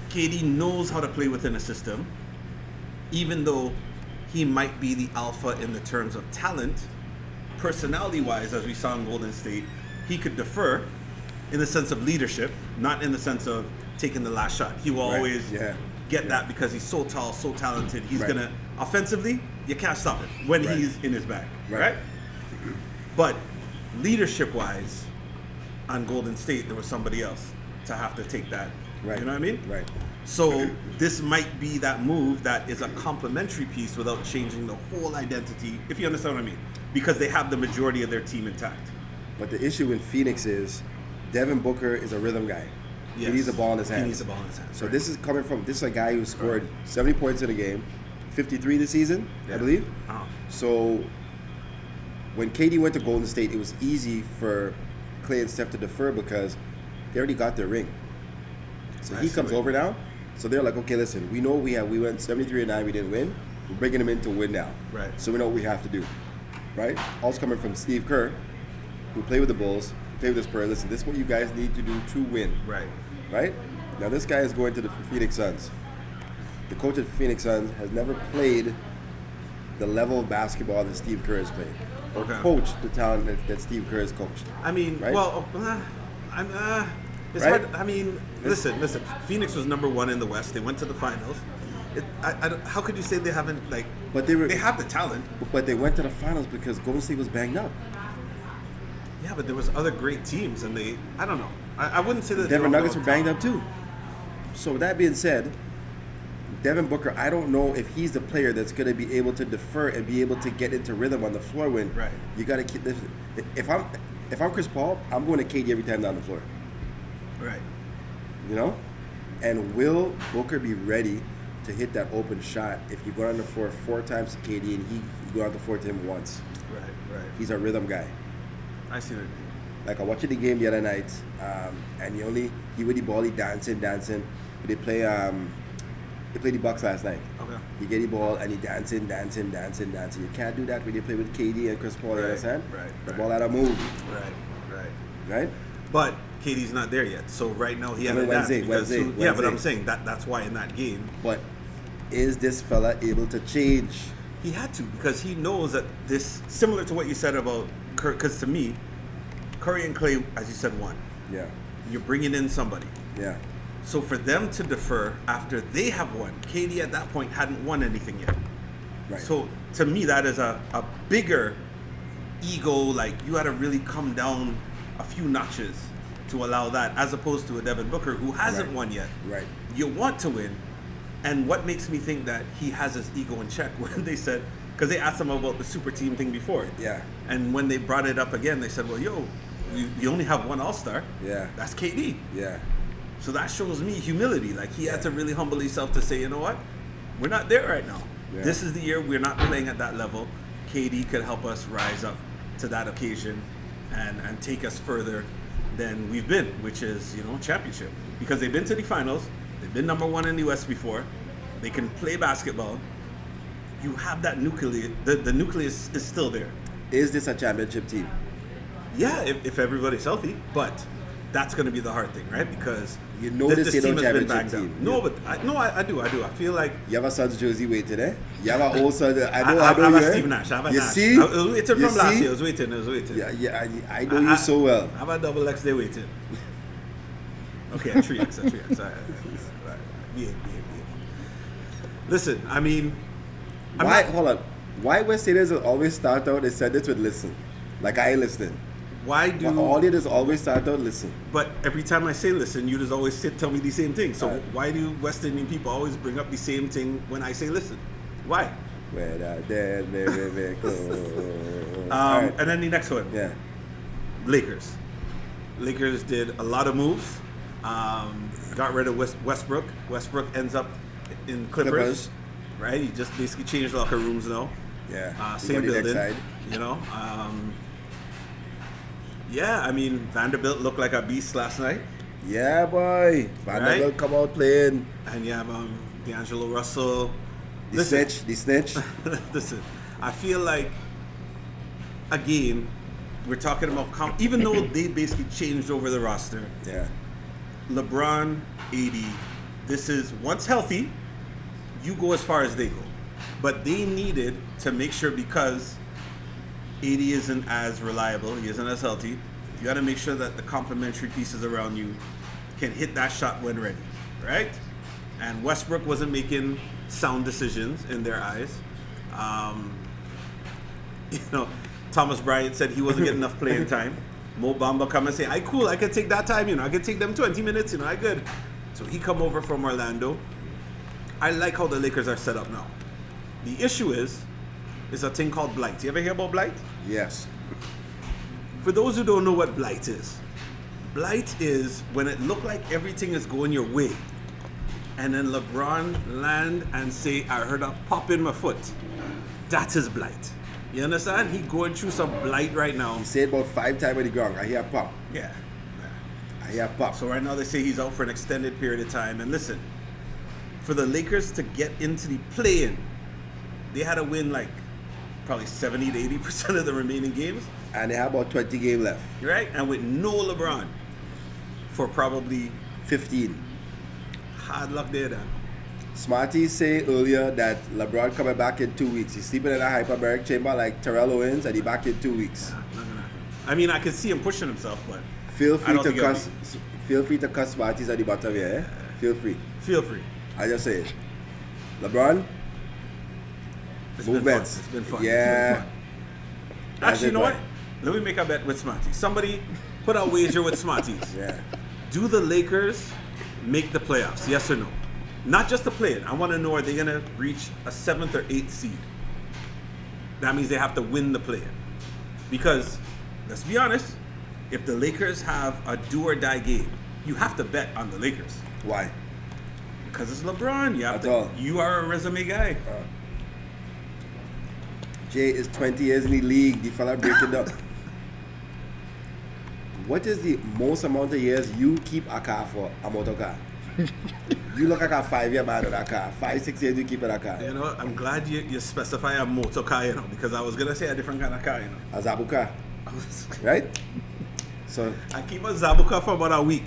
KD knows how to play within a system, even though he might be the alpha in the terms of talent. Personality-wise, as we saw in Golden State, he could defer in the sense of leadership, not in the sense of taking the last shot. He will Right. always Yeah. get Yeah. that because he's so tall, so talented. He's Right. gonna offensively, you can't stop it when Right. he's in his bag, Right. right? But leadership-wise, on Golden State, there was somebody else to have to take that. Right. You know what I mean? Right. So this might be that move that is a complementary piece without changing the whole identity, if you understand what I mean, because they have the majority of their team intact. But the issue in Phoenix is Devin Booker is a rhythm guy. Yes. He needs the ball in his hands. He needs the ball in his hands. So right. this is coming from a guy who scored 70 points in a game, 53 this season, Yeah. I believe. Uh-huh. So when KD went to Golden State, it was easy for Clay and Steph to defer because they already got their ring. So I he see comes what over now. So they're like, okay, listen, we know we went 73-9, we didn't win. We're bringing him in to win now. Right. So we know what we have to do, right? Also coming from Steve Kerr, who played with the Bulls, played with the Spurs. Listen, this is what you guys need to do to win. Right. Right? Now this guy is going to the Phoenix Suns. The coach of the Phoenix Suns has never played the level of basketball that Steve Kerr has played. Or Okay. coached the talent that Steve Kerr has coached. I mean, Right? well, it's Right? hard. I mean, listen. Phoenix was number one in the West. They went to the finals. How could you say they haven't But They have the talent. But they went to the finals because Golden State was banged up. Yeah, but there was other great teams, and I don't know. I wouldn't say that Denver they Nuggets were all banged talent. up too. So with that being said, Devin Booker, I don't know if he's the player that's going to be able to defer and be able to get into rhythm on the floor when Right. you got to keep this. If I'm Chris Paul, I'm going to KD every time down the floor. Right. You know? And will Booker be ready to hit that open shot if you go on the floor 4 times to KD and you go on the floor to him once? Right. He's a rhythm guy. I see what you mean. Like I watched the game the other night, and he with the ball, he dancing. They play the Bucks last night. Okay. He get the ball and he dancing. You can't do that when you play with KD and Chris Paul. You Right, understand? right, The right. ball had to move, Right. right? But KD's not there yet, so right now he I had mean, to dance Wednesday, because Wednesday, yeah. But Wednesday. I'm saying that's why in that game But is this fella able to change? he had to, because he knows that this, similar to what you said about Curry, because to me, Curry and Clay, as you said, won. Yeah, You're bringing in somebody. yeah, So for them to defer after they have won, KD at that point hadn't won anything yet. right. So to me, that is a bigger ego, like you had to really come down a few notches to allow that, as opposed to a Devin Booker who hasn't Right. won yet. Right. You want to win. And what makes me think that he has his ego in check when they said, because they asked him about the super team thing before. Yeah. And when they brought it up again, they said, well, you only have one All-Star. Yeah. That's KD. Yeah, So that shows me humility. Like he had to really humble himself to say, you know what? We're not there right now. Yeah. This is the year we're not playing at that level. KD could help us rise up to that occasion and take us further than we've been, which is, championship. Because they've been to the finals, they've been number one in the West before, they can play basketball. You have that nucleus, the nucleus is still there. is this a championship team? Yeah, if everybody's healthy, but that's going to be the hard thing, right? Because You notice they don't championship backed up. team. No, Yeah. but I do. I feel like You have a Suns jersey waiting, eh? You have an old Suns. I know I have you. a eh? Steve Nash. I have a You Nash. see? I was waiting You from last see? year. I was waiting. Yeah, I know you so well. I have a double X. They waiting. Okay, a 3X. All right. Behave. Listen, I mean, Hold on. Why West Indians always start out a sentence with listen? Like I ain't listening. why do? But all it is always start out listen. But every time I say listen, you just always tell me the same thing. So Right. why do West Indian people always bring up the same thing when I say listen? Why? When I dead, very close. All right. And then the next one. Yeah. Lakers. Lakers did a lot of moves. Got rid of Westbrook. Westbrook ends up in Clippers. Right? He just basically changed locker rooms now. Yeah. You Same go the next building. side. You know. Yeah, I mean Vanderbilt looked like a beast last night, Yeah, boy. Vanderbilt Right? come out playing. and you have D'Angelo Russell. The snitch. Listen, I feel like again we're talking about even though they basically changed over the roster. Yeah. LeBron, AD, this is once healthy, you go as far as they go. But they needed to make sure, because AD isn't as reliable, he isn't as healthy, You got to make sure that the complementary pieces around you can hit that shot when ready, right? And Westbrook wasn't making sound decisions in their eyes. Thomas Bryant said he wasn't getting enough playing time. Mo Bamba come and say, I cool, I can take that time, I can take them 20 minutes, I good. So he come over from Orlando. I like how the Lakers are set up now. The issue is a thing called blight. You ever hear about blight? Yes. For those who don't know what blight is when it look like everything is going your way, and then LeBron land and say, I heard a pop in my foot. That is blight. You understand? He going through some blight right now. He said about 5 times on the ground. I hear pop. Yeah. I hear pop. So right now they say he's out for an extended period of time. And listen, for the Lakers to get into the play-in, they had to win like probably 70 to 80% of the remaining games. And they have about 20 games left. Right? And with no LeBron for probably 15. hard luck there then. Smarty say earlier that LeBron coming back in 2 weeks. He's sleeping in a hyperbaric chamber like Terrell Owens, and he back in 2 weeks. Not gonna happen. I mean, I can see him pushing himself, but Feel I free don't to think it'll cuss. Feel free to cuss Smarties at the bottom here. Feel free. feel free. I just say it. LeBron, It's been fun. movements. It's been fun. Yeah. It's been fun. Actually, you know That's what? it, Let me make a bet with Smarties. Somebody put a wager with Smarties. Yeah. Do the Lakers make the playoffs? Yes or no? Not just the play-in. I want to know, are they going to reach a 7th or 8th seed? That means they have to win the play-in. Because, let's be honest, if the Lakers have a do-or-die game, you have to bet on the Lakers. Why? Because it's LeBron. You have That's all. to. You are a resume guy. Jay is 20 years in the league. The fella breaking up. What is the most amount of years you keep a car for, a motor car? You look like a 5-year man on that car. 5-6 years you keep in a car. You know, I'm glad you specify a motor car, because I was going to say a different kind of car, A Zabuka. Right? So, I keep a Zabuka for about a week.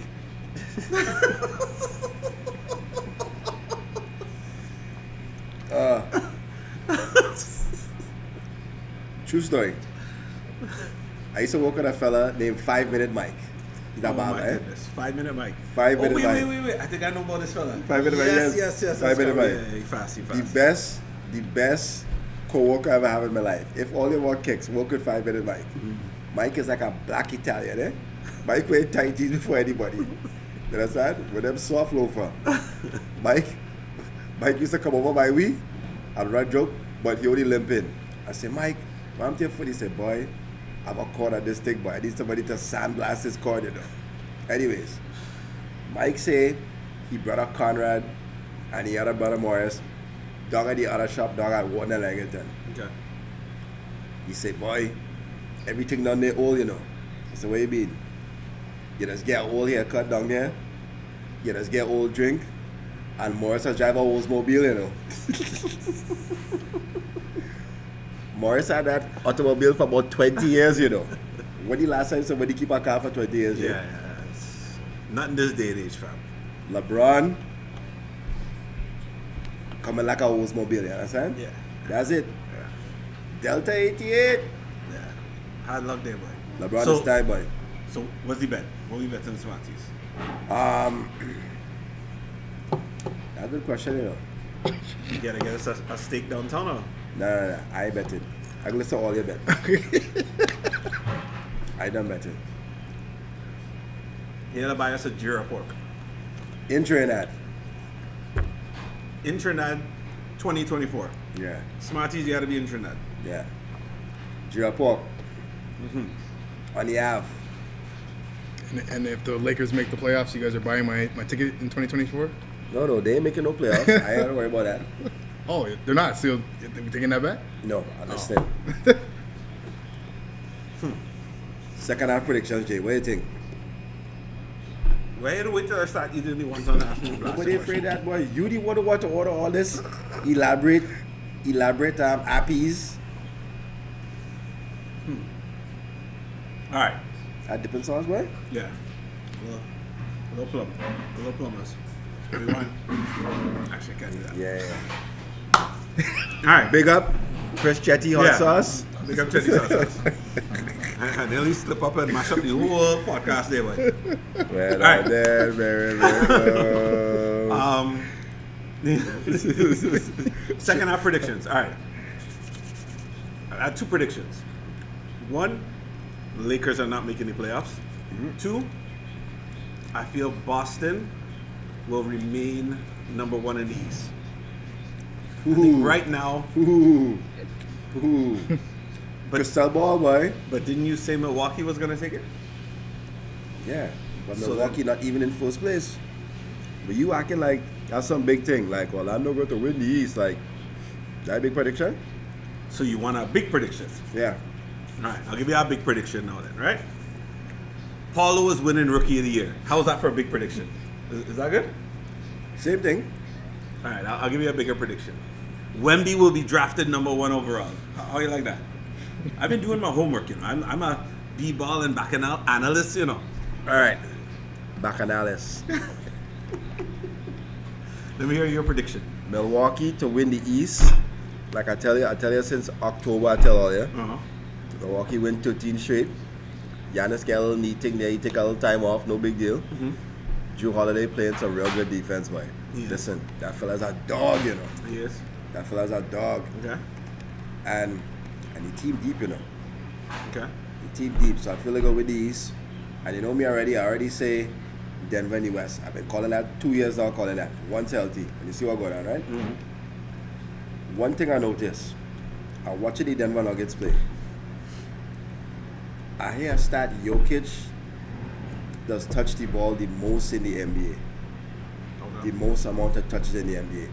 true story. I used to work with a fella named 5 Minute Mike. He's not Oh bad, my eh? goodness. 5 Minute Mike. 5 Minute wait, Mike. wait. I think I know about this fella. 5 Minute Mike, yes. Yes. 5 Minute Mike. Yeah, he fast. The best co-worker I ever have in my life. If all your work kicks, work with 5 Minute Mike. Mike is like a black Italian, eh? Mike wear tight jeans before anybody. You understand? With them soft loafer. Mike used to come over my week and run joke, but he only limping. I said, Mike, I'm your foot. He said, boy, I have a cord on this thing, boy. I need somebody to sandblast this cord, Anyways, Mike say he brother Conrad and the other brother Morris dog at the other shop, dog at Warden and Eglinton. Okay. He said, boy, everything done there old, I said, what you mean? You just get old haircut down there, you just get old drink, and Morris has drive a Oldsmobile, Morris had that automobile for about 20 years, When the last time somebody keep a car for 20 years? Yeah. It's not in this day and age, fam. LeBron coming like a Oldsmobile, you understand? Yeah. That's it. Yeah. Delta 88. Yeah. Hard luck there, boy. LeBron So- is time, boy. So, what's the bet? What we bet on Smarties? That's a good question, You gotta get us a steak downtown, or? No. I ain't betting. I can listen to all your bet. I done betting. You gotta buy us a Jura pork. In Trinidad. In Trinidad, 2024. Yeah. Smarties, you gotta be in Trinidad. Yeah. Jura pork. On the Ave. And if the Lakers make the playoffs, you guys are buying my ticket in 2024? No, they ain't making no playoffs. I ain't gotta worry about that. Oh, they're not. So they're taking that back? No, understand. Second half predictions, Jay. What do you think? Why you wait till I start eating the ones on the afternoon blast? Nobody afraid of that, boy. You the one who want to order all this elaborate appies. All right. At dipping sauce, boy. Yeah. Little plumbers. We want. Actually, I can't do that. Yeah. All right. Big up, Chris Chetty hot Yeah. sauce. Big up Chetty Sauce. I nearly slip up and mash up the whole podcast there, boy. Well, Alright. there, very, Second half predictions. All right. I had two predictions. One, the Lakers are not making the playoffs. Two, I feel Boston will remain number one in the East. I think right now, Ooh. but, Crystal ball, boy. but didn't you say Milwaukee was going to take it? Yeah, but So Milwaukee not even in first place. But you acting like that's some big thing. Like, well, I'm not going to win the East. Like, that a big prediction? So you want a big prediction. Yeah. All right, I'll give you a big prediction now then, right? Paulo is winning Rookie of the Year. How's that for a big prediction? Is that good? Same thing. All right, I'll give you a bigger prediction. Wemby will be drafted number 1 overall. How you like that? I've been doing my homework, you know. I'm a B-ball and Bacchanal analyst, you know. All right, Bacchanales. let me hear your prediction. Milwaukee to win the East. Like I tell you since October, I tell all you. Uh-huh. Milwaukee win 13 straight. Giannis get a little knee thing there. He take a little time off. No big deal. Drew Holiday playing some real good defense, boy. Yeah. Listen, that fella's a dog, you know. Yes. That fella's a dog. Okay. And the team deep, you know. Okay. The team deep. So I feel like go with the East. And you know me already. I already say Denver in the West. I've been calling that 2 years now, calling that. Once healthy. And you see what going on, right? One thing I noticed, I'm watching the Denver Nuggets play. I hear stat Jokic does touch the ball the most in the NBA. Okay. The most amount of touches in the NBA.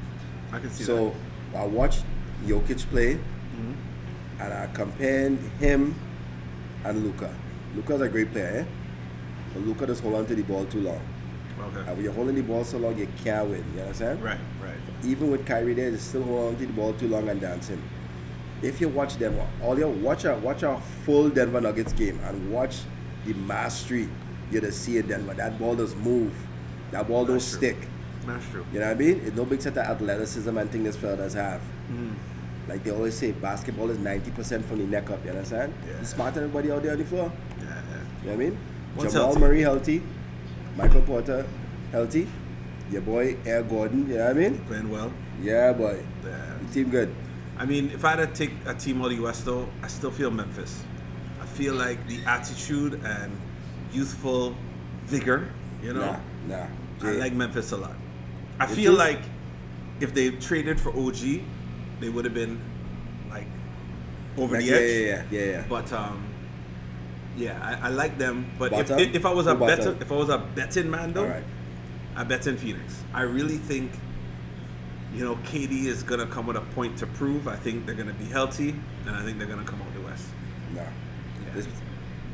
I can see So I watched Jokic play and I compared him and Luka. Luka's a great player, but Luka just hold on to the ball too long. that. Okay. And when you're holding the ball so long, you can't win. You understand? Right. Even with Kyrie there, they still hold on to the ball too long and dancing. If you watch them, watch a full Denver Nuggets game and watch the mastery you just see in Denver. That ball does move. That ball don't That's true. stick. That's true. You know what I mean? It's no big set of athleticism and thing this fella does have. Like they always say, basketball is 90% from the neck up. You understand? Yeah. He's smarter than everybody out there on the floor. Yeah. You know what I mean? What's Jamal healthy? Murray healthy. Michael Porter healthy. Your boy Air Gordon. You know what I mean? Playing well. Yeah, boy. Yeah. The team good. I mean, if I had to take a team out of the West, though, I still feel Memphis. I feel like the attitude and youthful vigor, you know, Nah. I like Memphis a lot. I You feel do? like if they traded for OG, they would have been like over the edge. Yeah. But yeah, I like them. But Bottom? if I was a Who bottom? betting man though, All right. I bet in Phoenix. I really think, you know, KD is gonna come with a point to prove. I think they're gonna be healthy, and I think they're gonna come out the West. Nah. Yeah.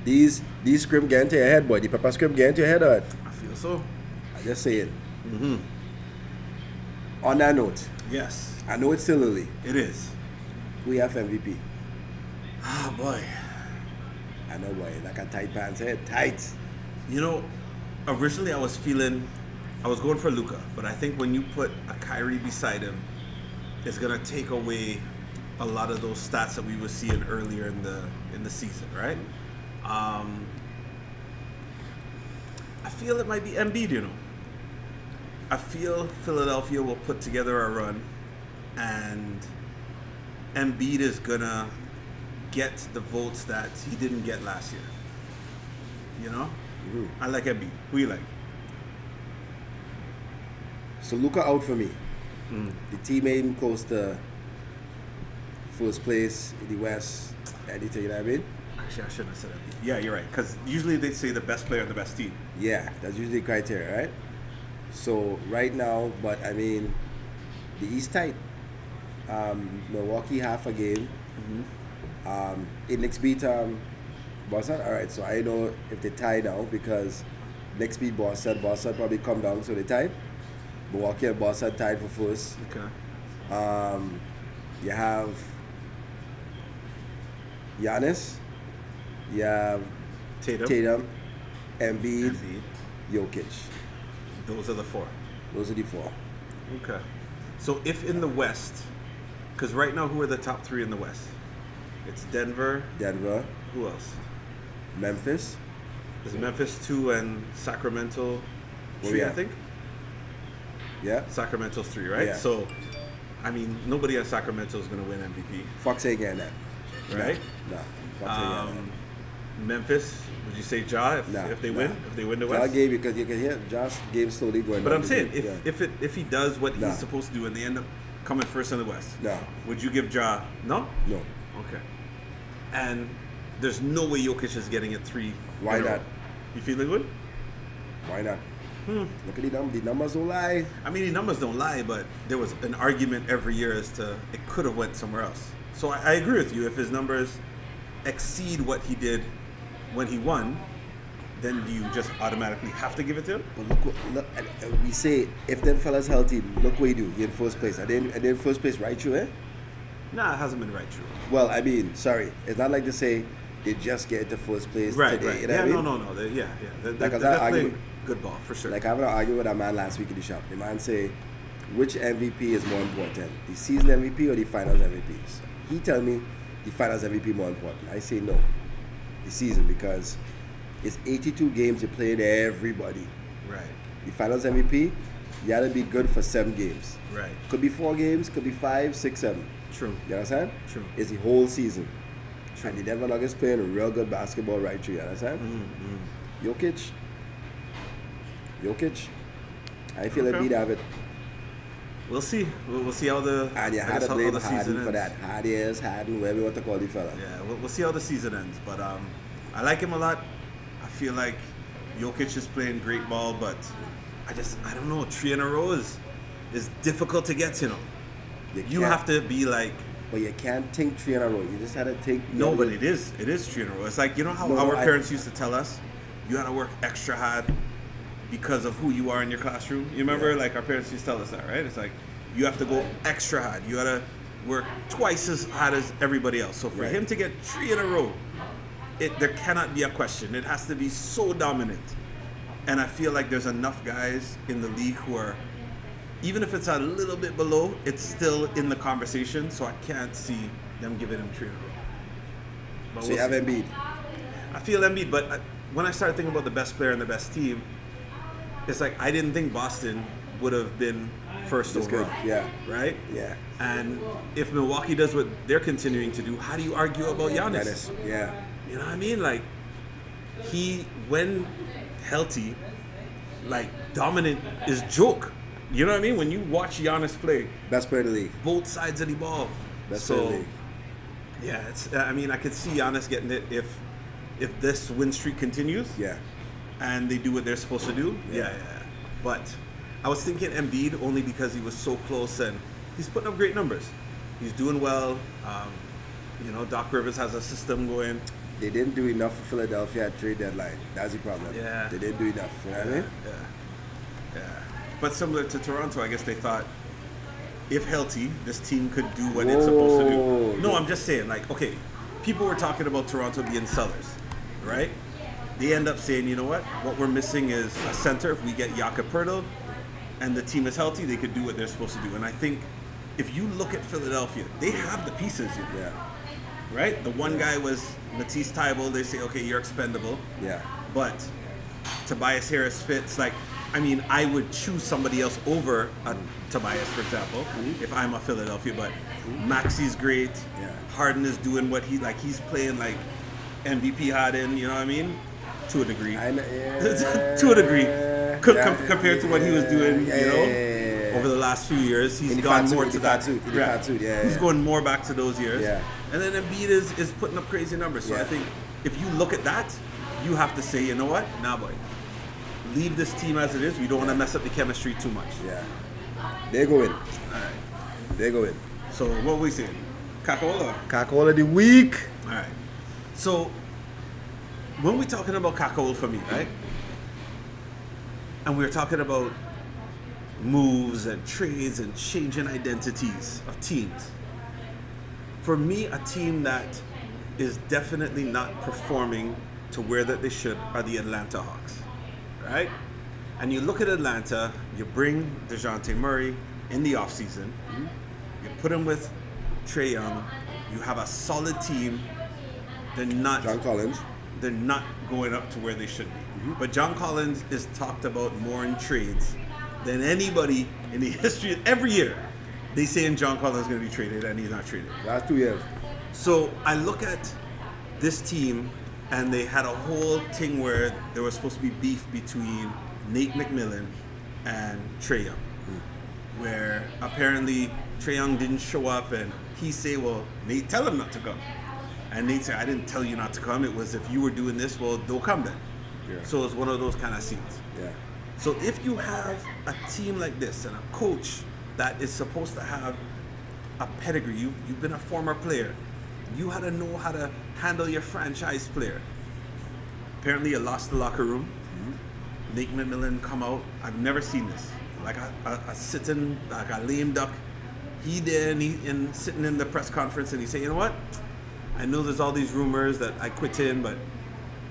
These scrim get into your head, boy. The pepper scrim get into your head, alright? I feel so. I just say it. On that note, Yes, I know it's still early. it is. We have MVP. Oh boy. I know, boy. Like a tight pants head. Tight. You know, originally I was going for Luka, but I think when you put a Kyrie beside him, it's gonna take away a lot of those stats that we were seeing earlier in the season, right? I feel it might be Embiid, you know. I feel Philadelphia will put together a run, and Embiid is gonna get the votes that he didn't get last year. You know? I like Embiid. Who you like? So Luka out for me. The team ain't close to first place in the West. Anything, you know what I mean? Actually, I shouldn't have said Embiid. Yeah, you're right. Because usually they say the best player on the best team. Yeah, that's usually the criteria, right? So right now, but I mean, the East tight. Milwaukee half a game. It next beat Boston. All right, so I know if they tie now because next beat Boston probably come down, so they tied. Milwaukee and Boston tied for first. Okay. You have Giannis. You have Tatum. Embiid, Embiid. Jokic. Those are the four. Those are the four. Okay. So if in the West, because right now, who are the top three in the West? It's Denver. Denver, Who else? Memphis. Is Memphis 2 and Sacramento 3, yeah. I think? Yeah. Sacramento's 3, right? Yeah. So, I mean, nobody at Sacramento is going to win MVP, Fox ain't getting that. right? No. Fox ain't getting Memphis, would you say Ja if, Nah, if they nah. win? If they win the that. Ja West? game, because you can hear Josh game slowly going But down I'm the saying, field. if he does what Nah. he's supposed to do and they end up coming first in the West, No. would you give Ja? No? No. Okay. And there's no way Jokic is getting it 3. Why in a row. not? You feeling good? Why not? Look at the numbers. The numbers don't lie. I mean, the numbers don't lie, but there was an argument every year as to it could have went somewhere else. So I agree with you. If his numbers exceed what he did when he won, then do you just automatically have to give it to him? But look, and we say if them fellas healthy, look what you do. You're in first place. Are they in first place right through, eh? Nah, it hasn't been right true. Well, I mean, sorry. It's not like to say they just get into first place Right, today. right. You know Yeah, what I mean? no. They're Like, as I they're argue- playing good ball, for sure. Like I having an argument with a man last week in the shop. The man say, which MVP is more important, the season MVP or the finals MVP? So he tell me the finals MVP more important. I say no, the season, because it's 82 games you're playing everybody. Right, The finals MVP, you gotta be good for 7 games. right. Could be 4 games, could be 5, 6, 7. True. You understand? True. It's the whole season. True. And the Denver Nuggets playing real good basketball right through. You understand? Jokic. I feel Okay. a beat of it. We'll see. We'll see how the And you I had guess to how blame the season Harden for ends. that. Harden, whatever you want to call the fella. Yeah, we'll see how the season ends. But I like him a lot. I feel like Jokic is playing great ball, but I don't know. 3 in a row is difficult to get, you know. You can't- have to be like, But you can't think 3 in a row. You just had to take. no, but it is 3 in a row. It's like, you know how No, our I- parents used to tell us, you had to work extra hard because of who you are in your classroom. You remember, Yeah. like our parents used to tell us that, right? It's like you have to go extra hard. You got to work twice as hard as everybody else. So for Right. him to get 3 in a row, there cannot be a question. It has to be so dominant. And I feel like there's enough guys in the league who are, even if it's a little bit below, it's still in the conversation. So I can't see them giving him 3 in a row. But So we'll you have see. Embiid. I feel Embiid, but when I started thinking about the best player and the best team, it's like I didn't think Boston would have been first That's good. overall. Yeah. Right? Yeah. And if Milwaukee does what they're continuing to do, how do you argue about Giannis? Dennis. Yeah. You know what I mean? Like, when healthy, like, dominant is joke. You know what I mean? When you watch Giannis play, Best player in the league. both sides of the ball. Best player in the So, league. yeah, I mean, I could see Giannis getting it if this win streak continues. Yeah. And they do what they're supposed to do. Yeah. Yeah. But I was thinking Embiid only because he was so close and he's putting up great numbers. He's doing well. Doc Rivers has a system going. They didn't do enough for Philadelphia at trade deadline. That's the problem. Yeah. They didn't do enough. You know what I mean? Yeah. But similar to Toronto, I guess they thought if healthy, this team could do what it's supposed to Whoa. do. No, I'm just saying, like, okay, people were talking about Toronto being sellers, right? They end up saying, you know what we're missing is a center. If we get Jakob Poeltl and the team is healthy, they could do what they're supposed to do. And I think if you look at Philadelphia, they have the pieces, Yeah. right? The one guy was Matisse Thybulle. They say, okay, you're expendable. Yeah. But Tobias Harris fits. Like, I mean, I would choose somebody else over Tobias, for example, if I'm a Philadelphia. But Maxi's great. Yeah. Harden is doing what he's playing like MVP Harden. You know what I mean? To a degree. To a degree. Compared to what he was doing, over the last few years, he's gone more to that. He's going more back to those years. Yeah. And then Embiid is putting up crazy numbers. So Yeah. I think if you look at that, you have to say, you know what? Nah, boy. Leave this team as it is. We don't want to mess up the chemistry too much. Yeah. They go in. All right. They go in. So what we saying? Kakaola. Kakao of the week. All right. So when we're talking about Kakao for me, right? And we're talking about moves and trades and changing identities of teams. For me, a team that is definitely not performing to where that they should are the Atlanta Hawks, right? And you look at Atlanta, you bring DeJounte Murray in the offseason, you put him with Trae Young, you have a solid team. They're not John Collins. they're not going up to where they should be. But John Collins is talked about more in trades than anybody in the history of every year. They saying John Collins is going to be traded and he's not traded. Last 2 years. So I look at this team and they had a whole thing where there was supposed to be beef between Nate McMillan and Trae Young. Where apparently Trae Young didn't show up and he say, well, Nate, tell him not to come. And Nate said, I didn't tell you not to come. It was if you were doing this, well, don't come then. Yeah. So it's one of those kind of scenes. Yeah. So if you have a team like this and a coach that is supposed to have a pedigree, you've been a former player, you had to know how to handle your franchise player. Apparently you lost the locker room. Nate McMillan come out. I've never seen this. Like a sitting, like a lame duck. He there and sitting in the press conference and he say, you know what? I know there's all these rumors that I quit in, but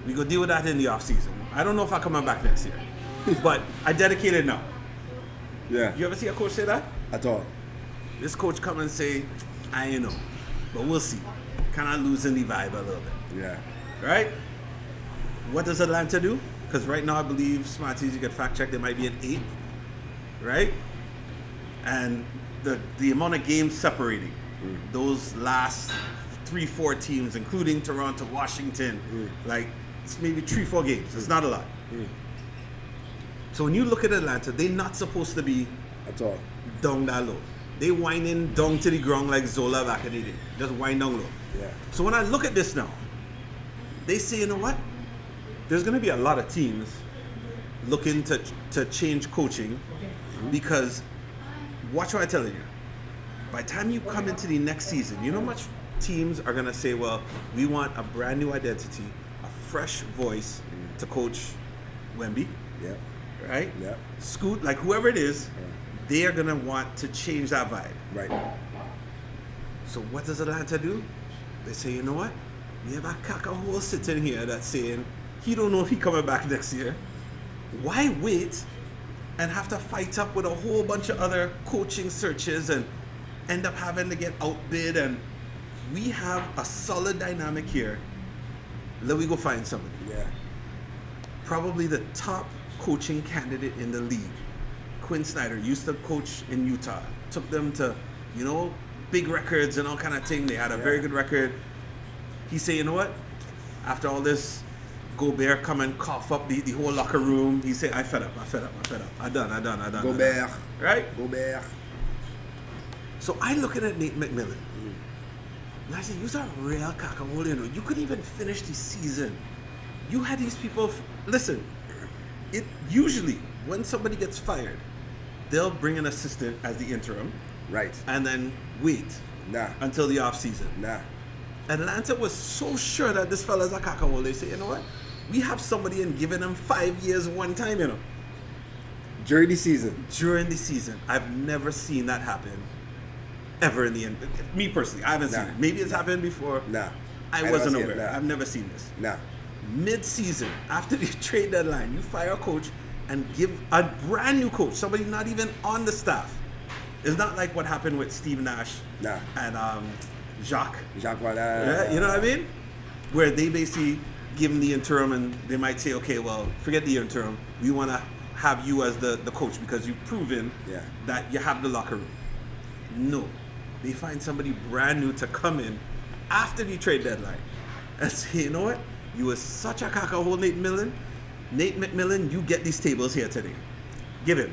we go deal with that in the off season. I don't know if I'll come back next year, but I dedicated now. Yeah. You ever see a coach say that? At all. This coach come and say, I ain't know, but we'll see. Kind of losing the vibe a little bit, Yeah. right? What does Atlanta do? Because right now I believe Smarties, you get fact checked, they might be at 8, right? And the amount of games separating those last 3-4 teams, including Toronto, Washington, like it's maybe 3-4 games. It's not a lot. So when you look at Atlanta, they're not supposed to be At all. down that low. They whining down to the ground like Zola back in the day. Just wind down low. Yeah. So when I look at this now, they say, you know what? There's going to be a lot of teams looking to change coaching because watch what I tell you. By the time you come into the next season, you know how much teams are going to say, well, we want a brand new identity, a fresh voice to coach Wemby, Yeah. right? Yeah. Scoot, like whoever it is, they are going to want to change that vibe. Right. So what does Atlanta do? They say, you know what? We have a caca-hole sitting here that's saying he don't know if he coming back next year. Why wait and have to fight up with a whole bunch of other coaching searches and end up having to get outbid? And we have a solid dynamic here. Let me go find somebody. Yeah. Probably the top coaching candidate in the league. Quinn Snyder used to coach in Utah. Took them to, big records and all kind of thing. They had a very good record. He said, you know what? After all this, Gobert come and cough up the whole locker room. He said, I fed up. I done. Gobert. Right? Gobert. So I looking at Nate McMillan. And I said, you're a real caca-hole, You couldn't even finish the season. You had these people, listen, it usually, when somebody gets fired, they'll bring an assistant as the interim. Right. And then wait Nah. until the off season. Nah. Atlanta was so sure that this fella's a caca-hole. They say, you know what? We have somebody and giving them 5 years one time, During the season. During the season. I've never seen that happen ever in the end. Me personally, I haven't seen it. Maybe it's happened before. Nah. I wasn't never seen aware. it, nah. I've never seen this. Nah. Mid-season, after the trade deadline, you fire a coach and give a brand new coach, somebody not even on the staff. It's not like what happened with Steve Nash Nah. and Jacques. Jacques Walla. Yeah, you know what I mean? Where they basically give him the interim and they might say, okay, well, forget the interim. We want to have you as the coach because you've proven that you have the locker room. No. They find somebody brand new to come in after the trade deadline and say, you know what? You were such a caca-hole, Nate McMillan. Nate McMillan, you get these tables here today. Give him.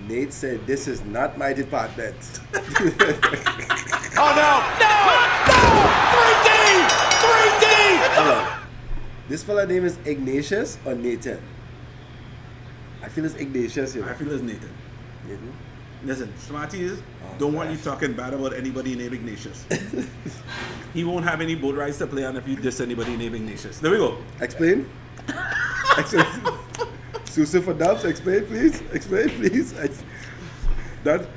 Nate said, this is not my department. Oh no! No! 3D! Hold on. This fella name is Ignatius or Nathan? I feel it's Ignatius, I feel it's Nathan. Nathan? Listen, Smarties don't want you talking bad about anybody named Ignatius. He won't have any boat rides to play on if you diss anybody named Ignatius. There we go. Explain. Explain. Susu for Dubs, explain please. Explain please.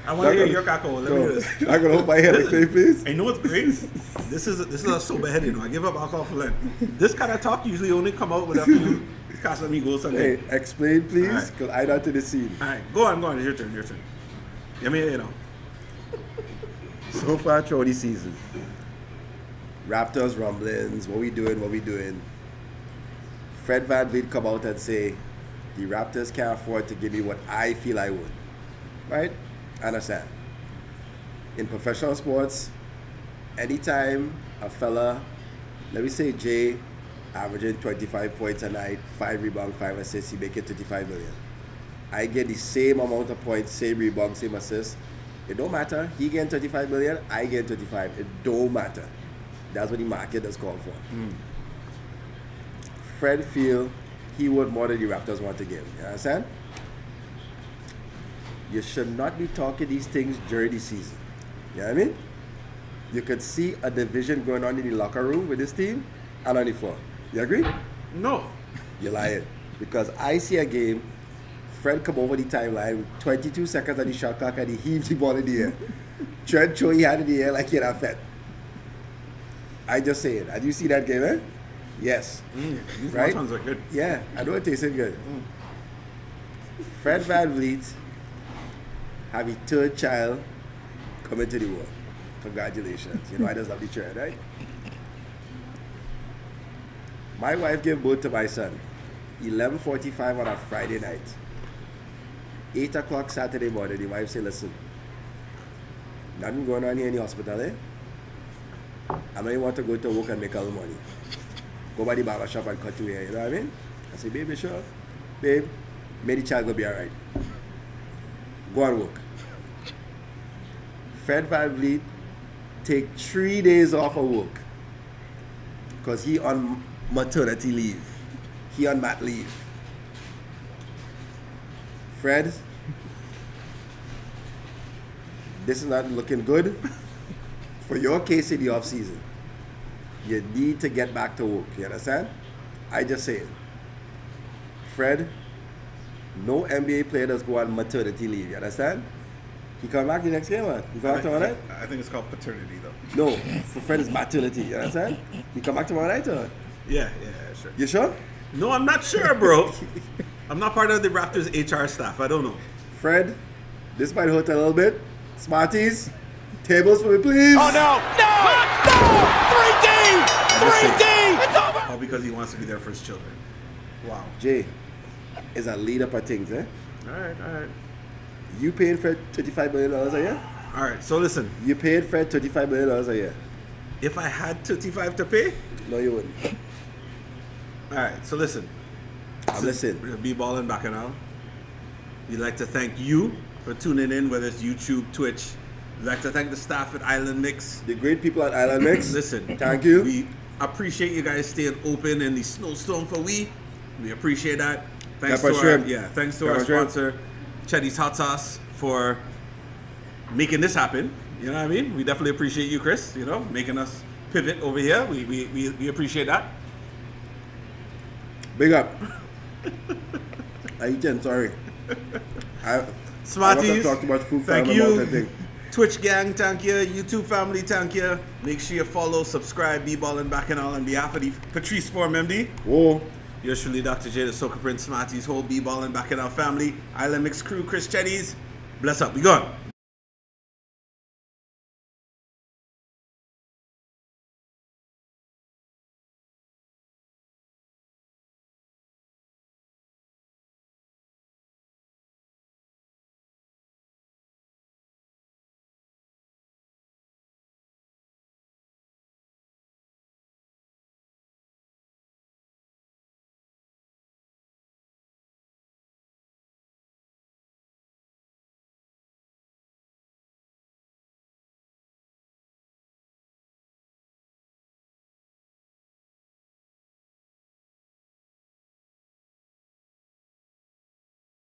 I want to hear your caca-hole. Let me hear this. I'm gonna hold my head. Explain please. I know it's great. This is a sober head, I give up alcohol for Lent. This kind of talk usually only come out with a few Casamigos. Hey, explain please, Alright. because I not to the scene. All right, go on. It's your turn. Let me hear. So far throughout the season, Raptors rumblings, what we doing. Fred VanVleet come out and say, the Raptors can't afford to give me what I feel I would. Right? I understand. In professional sports, anytime a fella, let me say Jay, averaging 25 points a night, 5 rebounds, 5 assists, he make it 25 million. I get the same amount of points, same rebound, same assists. It don't matter. He getting 35 million, I get 25. It don't matter. That's what the market is called for. Fred feel he would more than the Raptors want to give. You understand? You should not be talking these things during the season. You know what I mean? You could see a division going on in the locker room with this team and on the floor. You agree? No. You're lying. Because I see a game, Fred come over the timeline with 22 seconds on the shot clock and he heaves the ball in the air. Trent throw he had in the air like he had a fed. I just say it. Have you seen that game, eh? Yes. These Right? ones are good. Yeah, I know it tasted good. Fred VanVleet have a third child coming to the world. Congratulations. You know I just love the child, right? My wife gave birth to my son 11:45 on a Friday night. 8 o'clock Saturday morning, the wife said, listen, nothing going on here in the hospital, eh? I know you want to go to work and make all the money. Go by the barber shop and cut your hair, you know what I mean? I said, baby, sure. Babe, maybe the child will be all right. Go and work. Fred VanVleet take 3 days off of work because he on maternity leave. He on mat leave. Fred, this is not looking good for your case in the off season. You need to get back to work. You understand? I just say it. Fred, no NBA player does go on maternity leave. You understand? He come back the next game, man. He come back tomorrow night? I think it's called paternity, though. No, for Fred it's maternity. You understand? He come back tomorrow night, or? Yeah, sure. You sure? No, I'm not sure, bro. I'm not part of the Raptors HR staff. I don't know. Fred, this might hurt a little bit. Smarties, tables for me, please. Oh no! No! 3D! It's over! All because he wants to be there for his children. Wow. Jay is a leader for things, eh? All right. You paying Fred $35 million a year? All right, so listen. You paid Fred $35 million a year? If I had 35 to pay, No, you wouldn't. all right, so listen. I'm listening. B-Ball and Bacchanal. We'd like to thank you for tuning in, whether it's YouTube, Twitch. We'd like to thank the staff at Island Mix. The great people at Island Mix. Listen, Thank you. We appreciate you guys staying open in the snowstorm for we. We appreciate that. Thanks Pepper to shrimp. thanks to our Pepper shrimp. sponsor, Chetty's Hot Sauce, for making this happen. You know what I mean? We definitely appreciate you, Chris. You know, making us pivot over here. We appreciate that. Big up. I eaten, sorry. I Smarties, want to talk too much food. thank about you. that thing. Twitch gang, thank you. YouTube family, thank you. Make sure you follow, subscribe, B-Ball and Bacchanal on behalf of the Patrice Forum MD. Whoa. Yours truly, Dr. J, the Soca Prince, Smarties, whole B-Ball and Bacchanal family, Island Mix crew, Chris Chetties. Bless up. We gone.